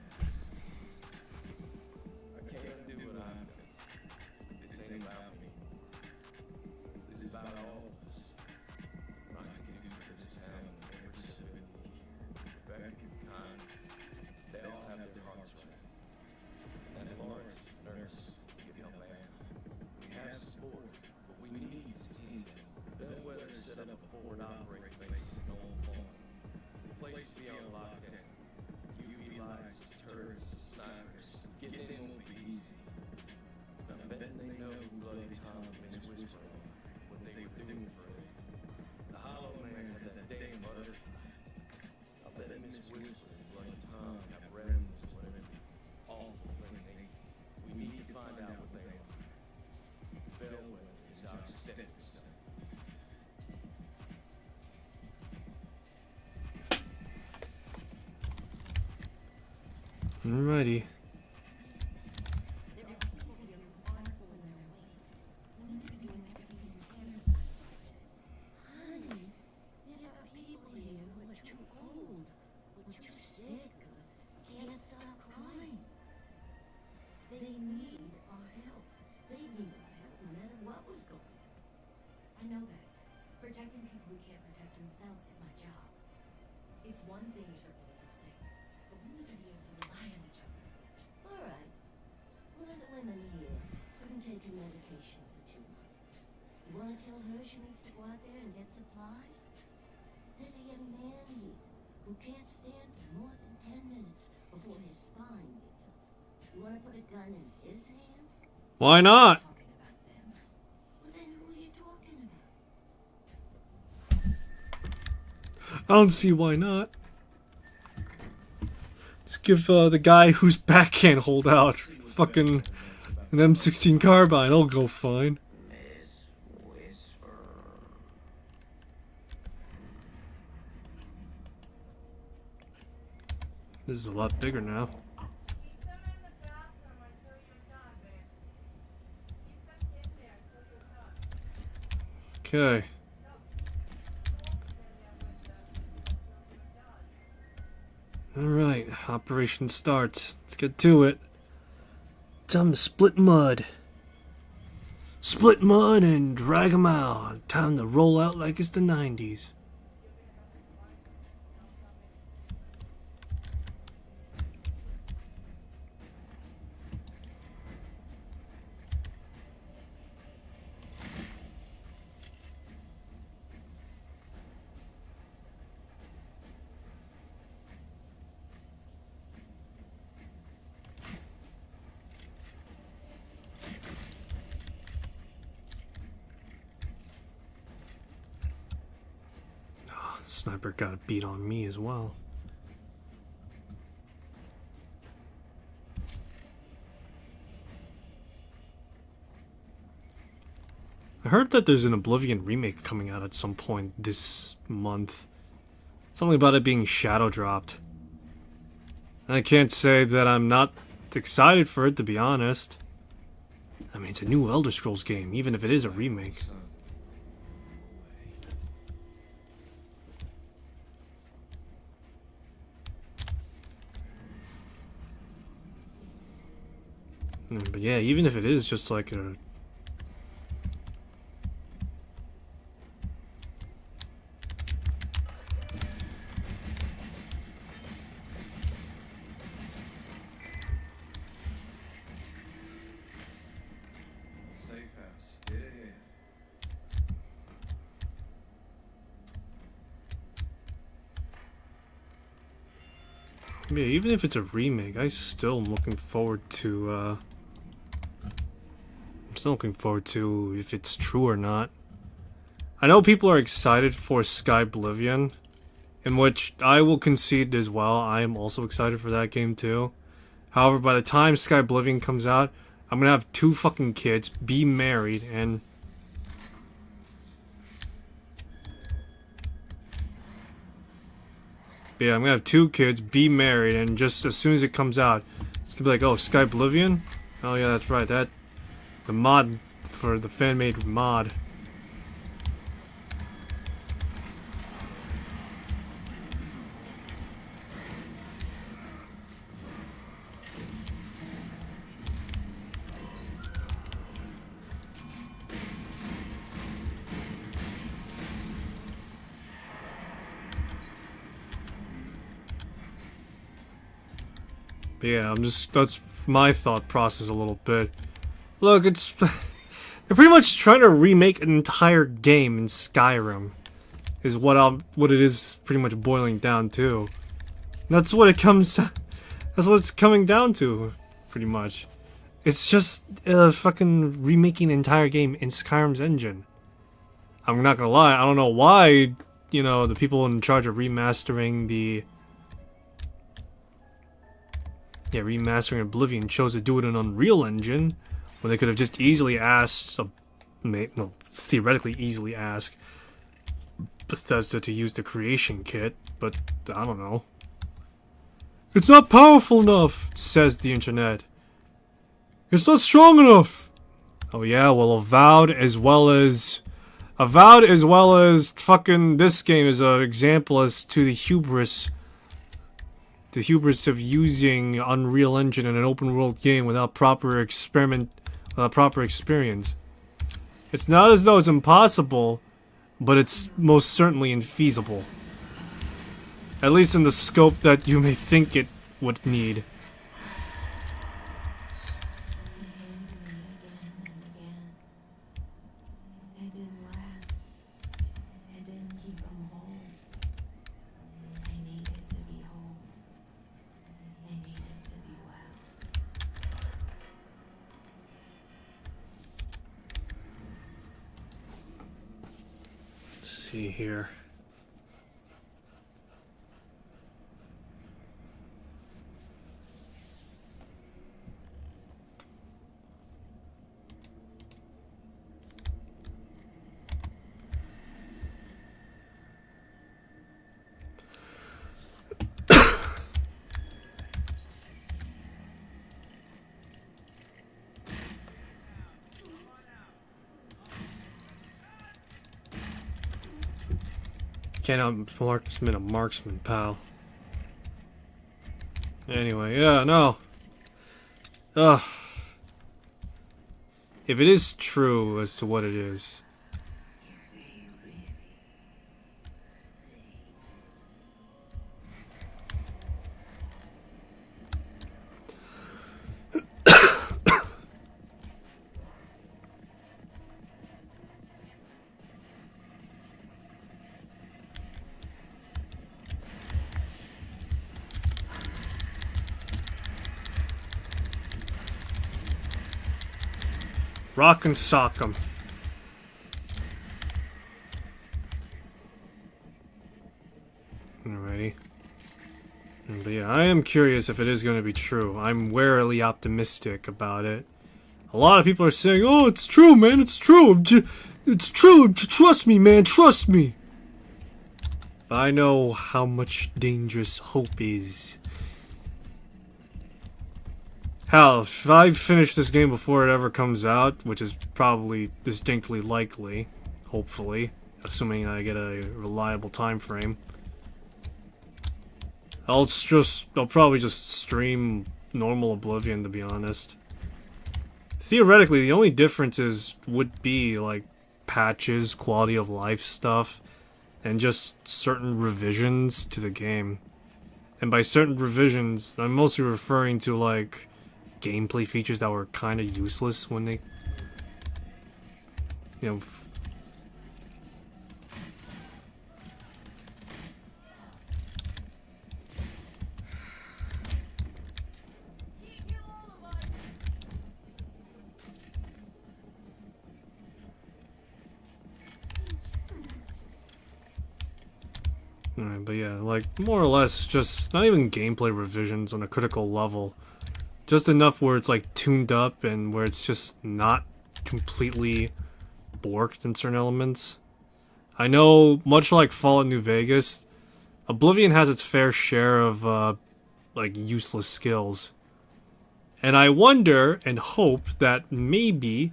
B: I can't do what I've done. This ain't about me. This is about all of us. What I can do for this town and every civilian here. Rebecca and Connie, they all have their hearts right. And Lawrence, nurse, give y'all man. We have support, but we need is intel. Bellwether set up a forward operating base in Old Farm. The place will be on lockdown. UV lights, turrets, snipers. Getting in won't be easy. I'm betting they know who Bloody Tom and Miss Whisper are, what they were doing for him. The Hollow Man had that damn butterfly. I'll bet Miss Whisper and Bloody Tom have remnants of whatever awful thing they. We need to find out what they are. Bellwether is our stepping stone.
A: Alrighty.
E: can't protect themselves is my job. It's one thing if you're politically safe, but we need to be able to rely on each other.
F: All right. One of the women here couldn't take her medication for 2 months. You want to tell her she needs to go out there and get supplies? There's a young man here who can't stand for more than 10 minutes before his spine gives up. You want to put a gun in his hands?
A: Why not?
E: Talking about them.
F: Well, then who are you talking about?
A: I don't see why not. Just give the guy whose back can't hold out fucking an M16 carbine. It'll go fine.
F: Miss Whisper.
A: This is a lot bigger now.
I: Keep them in the bathroom until you're done, babe. Keep them in there until you're done.
A: Okay.
I: No, keep the wolves in there with them until you're done.
A: Alright, operation starts. Let's get to it. Time to split mud. Split mud and drag 'em out. Time to roll out like it's the 90s. Sniper got a beat on me as well. I heard that there's an Oblivion remake coming out at some point this month. Something about it being shadow dropped. I can't say that I'm not excited for it, to be honest. I mean, it's a new Elder Scrolls game, even if it is a remake. But yeah, even if it is just like a...
B: Safe house. Yeah.
A: Yeah, even if it's a remake, I still am looking forward to, I'm still looking forward to if it's true or not. I know people are excited for Sky Oblivion, in which I will concede as well. I am also excited for that game too. However, by the time Sky Oblivion comes out, I'm gonna have 2 fucking kids, be married, and... yeah, I'm gonna have 2 kids, be married, and just as soon as it comes out, it's gonna be like, oh, Sky Oblivion? Oh yeah, that's right, the mod for the fan-made mod. But yeah, that's my thought process a little bit. Look, they're pretty much trying to remake an entire game in Skyrim, is what it is pretty much boiling down to. That's what it's coming down to, pretty much. It's just fucking remaking an entire game in Skyrim's engine. I'm not gonna lie, I don't know why, the people in charge of remastering remastering Oblivion chose to do it in Unreal Engine, when they could have just easily asked, theoretically easily asked Bethesda to use the creation kit, but I don't know. It's not powerful enough, says the internet. It's not strong enough. Oh yeah, well Avowed as well as fucking this game is an example as to the hubris of using Unreal Engine in an open world game without proper experience. It's not as though it's impossible, but it's most certainly infeasible. At least in the scope that you may think it would need.
G: They came to me again and again. It didn't last. It didn't keep them whole. They needed to be whole. They needed to be well.
A: Let's see here. Can't out-marksman a marksman, pal. Anyway, yeah, no. Ugh. If it is true as to what it is. Rock and sock 'em. Alrighty. But yeah, I am curious if it is going to be true. I'm warily optimistic about it. A lot of people are saying, "Oh, it's true, man. It's true. It's true. Trust me, man. Trust me." But I know how much dangerous hope is. Hell, if I finish this game before it ever comes out, which is probably distinctly likely, hopefully, assuming I get a reliable time frame, I'll probably just stream normal Oblivion, to be honest. Theoretically, the only differences would be like patches, quality of life stuff, and just certain revisions to the game. And by certain revisions, I'm mostly referring to like gameplay features that were kind of useless when they, you know, Alright, but yeah, like, more or less, just not even gameplay revisions on a critical level. Just enough where it's, like, tuned up and where it's just not completely borked in certain elements. I know, much like Fallout New Vegas, Oblivion has its fair share of, like, useless skills. And I wonder and hope that maybe,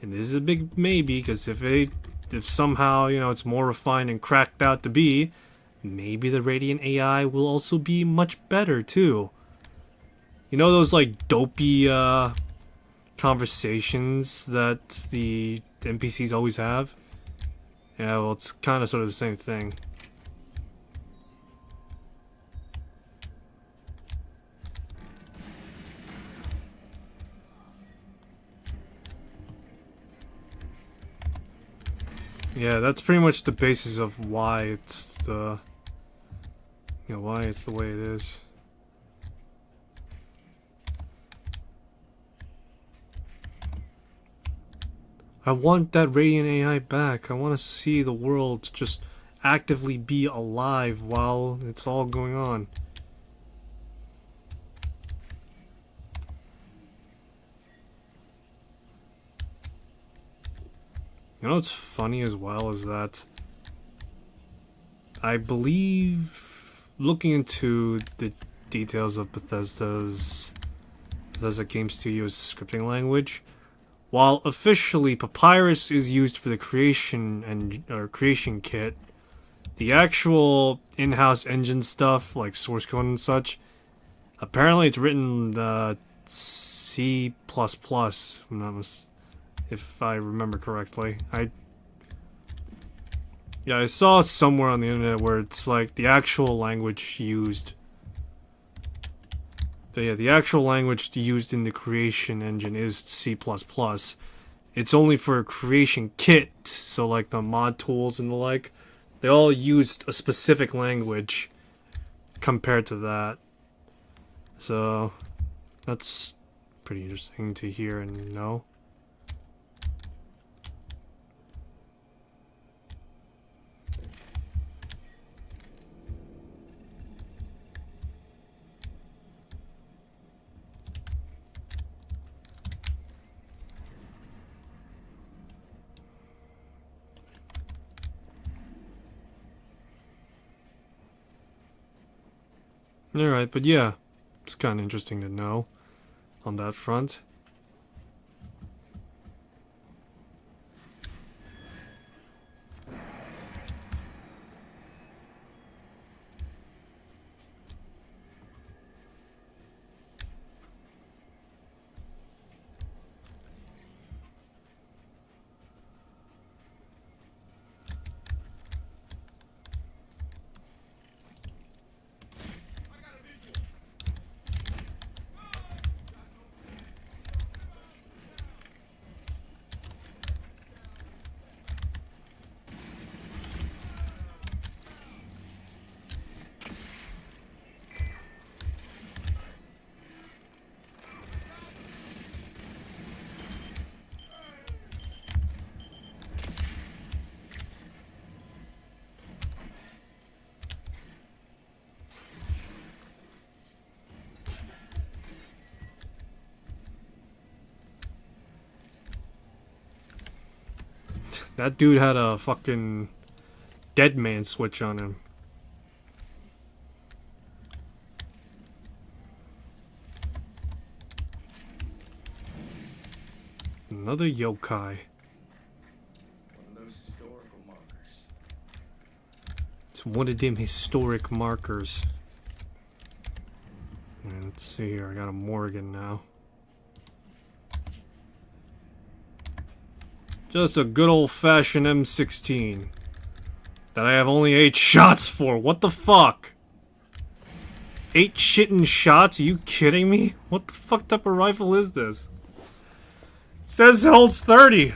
A: and this is a big maybe, because if somehow, you know, it's more refined and cracked out to be, maybe the Radiant AI will also be much better, too. You know those, like, dopey, conversations that the NPCs always have? Yeah, well, it's kind of sort of the same thing. Yeah, that's pretty much the basis of why it's the, you know, why it's the way it is. I want that Radiant AI back. I want to see the world just actively be alive while it's all going on. You know what's funny as well is that I believe, looking into the details of Bethesda Game Studios scripting language, while officially Papyrus is used for the creation kit, the actual in-house engine stuff like source code and such, apparently it's written C++, if I remember correctly. Yeah, I saw somewhere on the internet where it's like the actual language used. So yeah, the actual language used in the creation engine is C++. It's only for a creation kit, so like the mod tools and the like, they all used a specific language compared to that. So that's pretty interesting to hear and know. Alright, but yeah, it's kind of interesting to know on that front. That dude had a fucking dead man switch on him. Another yokai.
B: One of those historical markers.
A: It's one of them historic markers. And let's see here, I got a Morgan now. Just a good old-fashioned M16 that I have only 8 shots for. What the fuck? 8 shitting shots? Are you kidding me? What the fuck type of rifle is this? It says it holds 30.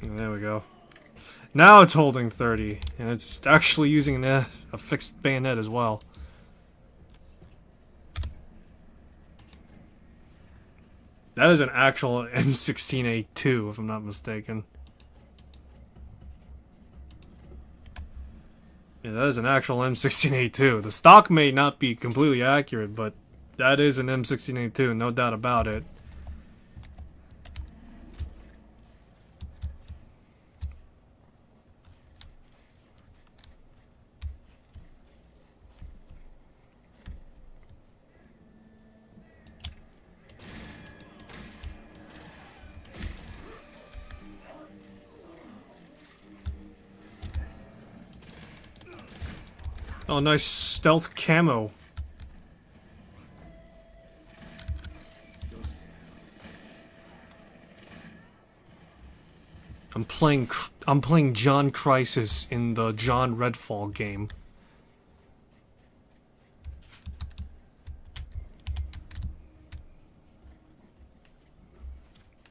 A: There we go. Now it's holding 30, and it's actually using a fixed bayonet as well. That is an actual M16A2, if I'm not mistaken. Yeah, that is an actual M16A2. The stock may not be completely accurate, but that is an M16A2, no doubt about it. Oh, nice stealth camo. I'm playing John Crisis in the John Redfall game.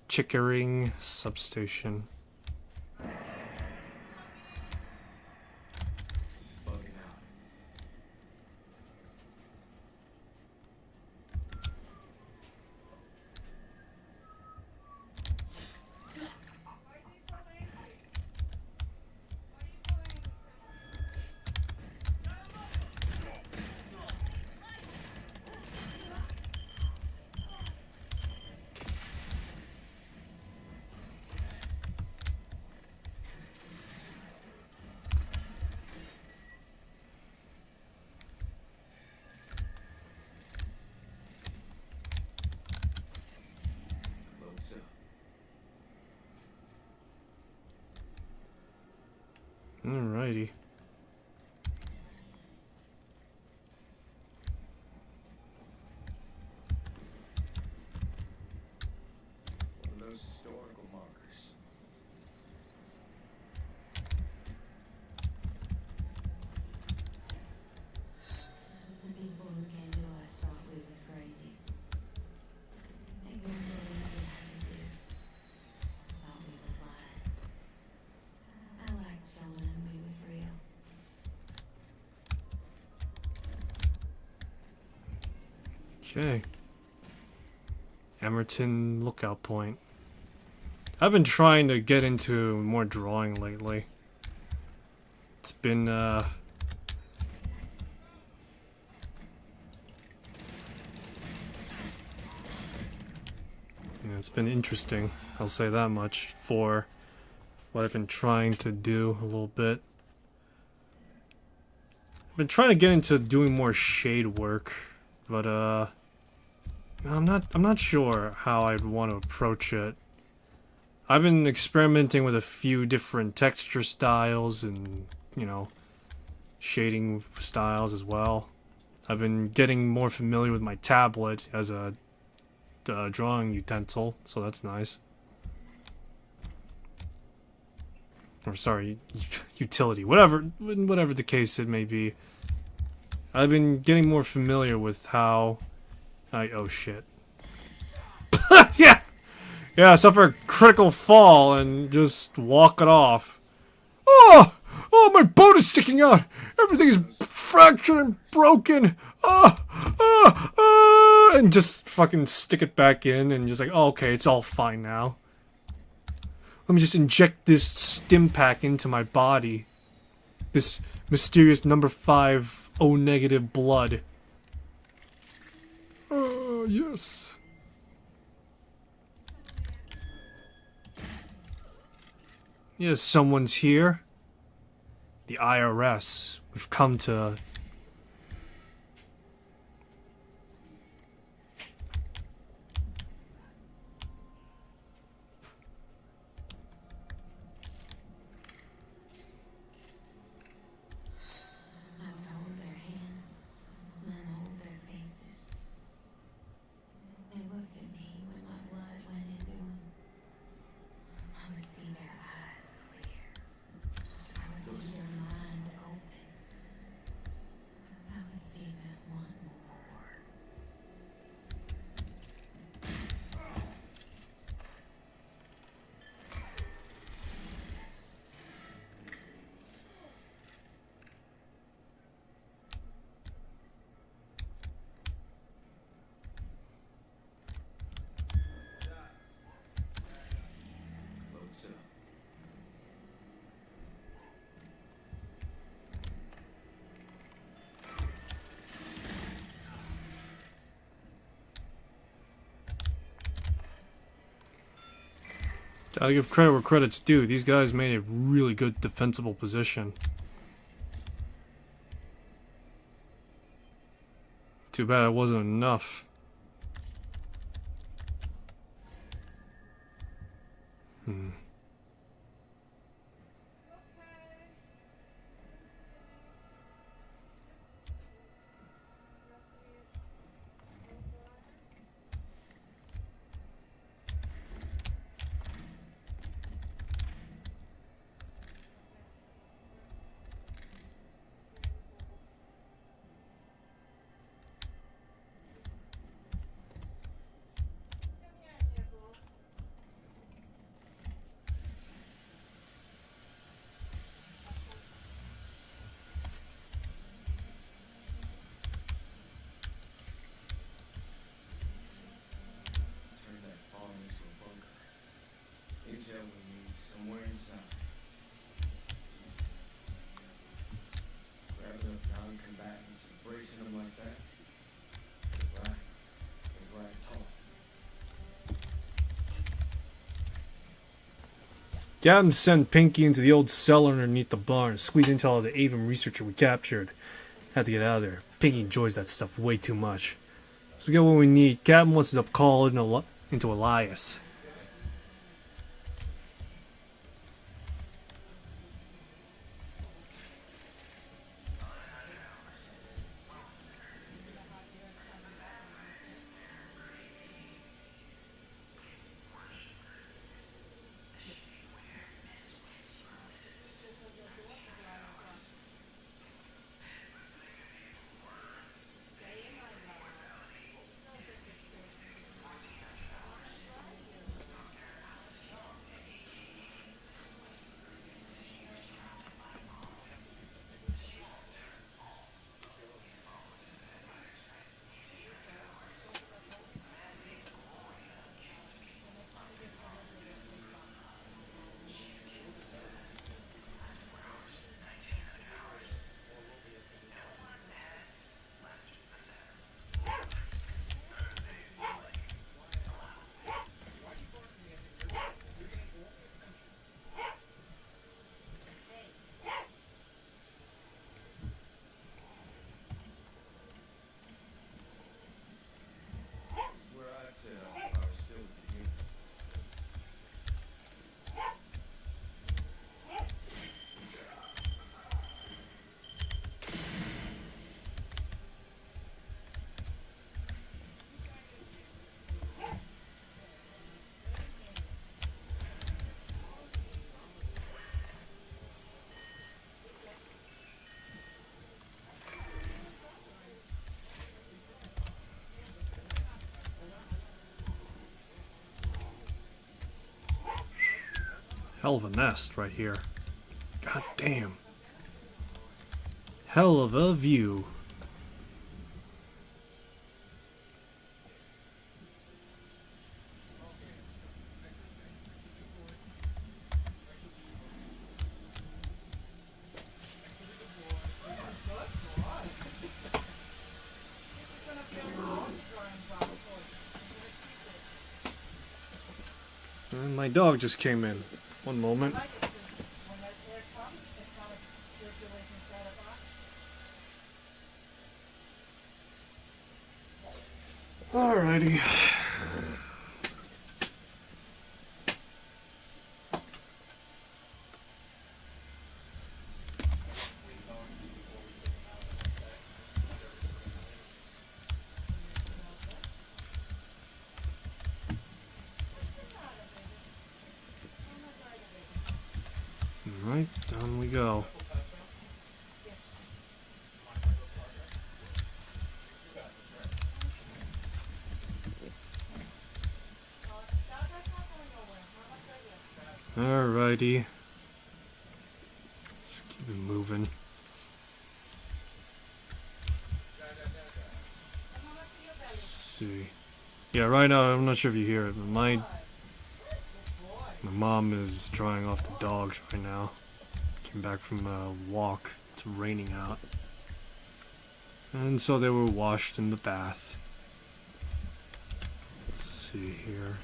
A: Chickering substation. Alrighty. Okay. Emerton Lookout Point. I've been trying to get into more drawing lately. It's been, yeah, it's been interesting, I'll say that much, for what I've been trying to do a little bit. I've been trying to get into doing more shade work, but I'm not sure how I'd want to approach it. I've been experimenting with a few different texture styles and, you know, shading styles as well. I've been getting more familiar with my tablet as a drawing utensil, so that's nice. Or sorry, utility, whatever the case it may be. I've been getting more familiar with how oh shit. Yeah! Yeah, I suffer a critical fall and just walk it off. Oh! Oh, my boat is sticking out! Everything is fractured and broken! And just fucking stick it back in and just like, oh, okay, it's all fine now. Let me just inject this stim pack into my body. This mysterious number 5 O negative blood. Oh, yes. Yes, someone's here. The IRS. We've come to...
G: I would hold their hands, then hold their faces. They looked at me when my blood went into them. I would see their eyes clear. I would see their mind open. I would see them want more.
B: Close up.
A: Gotta give credit where credit's due. These guys made a really good defensible position. Too bad it wasn't enough.
B: Turn that farm into a bunker. Intel we need somewhere inside. Grabbing up non-combatants and bracing them like that. They're right tall.
A: Gavin sent Pinky into the old cellar underneath the barn and squeeze into all the Avon researcher we captured. Had to get out of there. Pinky enjoys that stuff way too much. So we get what we need. Gavin wants us to call into Elias. Hell of a nest right here. God damn. Hell of a view. And my dog just came in. One moment. Alrighty. Alright, down we go. Alrighty. Let's keep it moving. Let's see. Yeah, right now, I'm not sure if you hear it, but my mom is drying off the dogs right now. Came back from a walk. It's raining out. And so they were washed in the bath. Let's see here.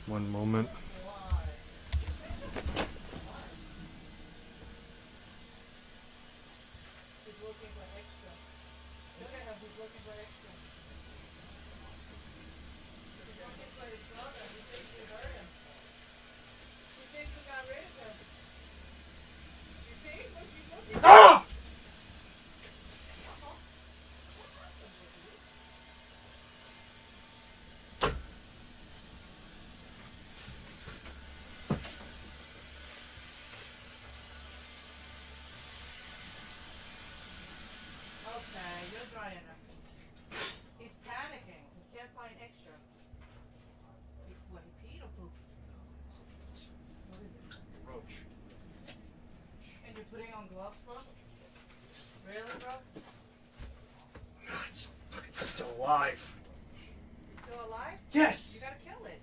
A: One moment. Ah!
I: Okay, you're dry enough. He's panicking. He can't find extra. What, he peed or pooped?
A: Roach.
I: And you're putting on gloves, bro? Really, bro?
A: It's fucking still alive.
I: He's still alive?
A: Yes!
I: You gotta kill it.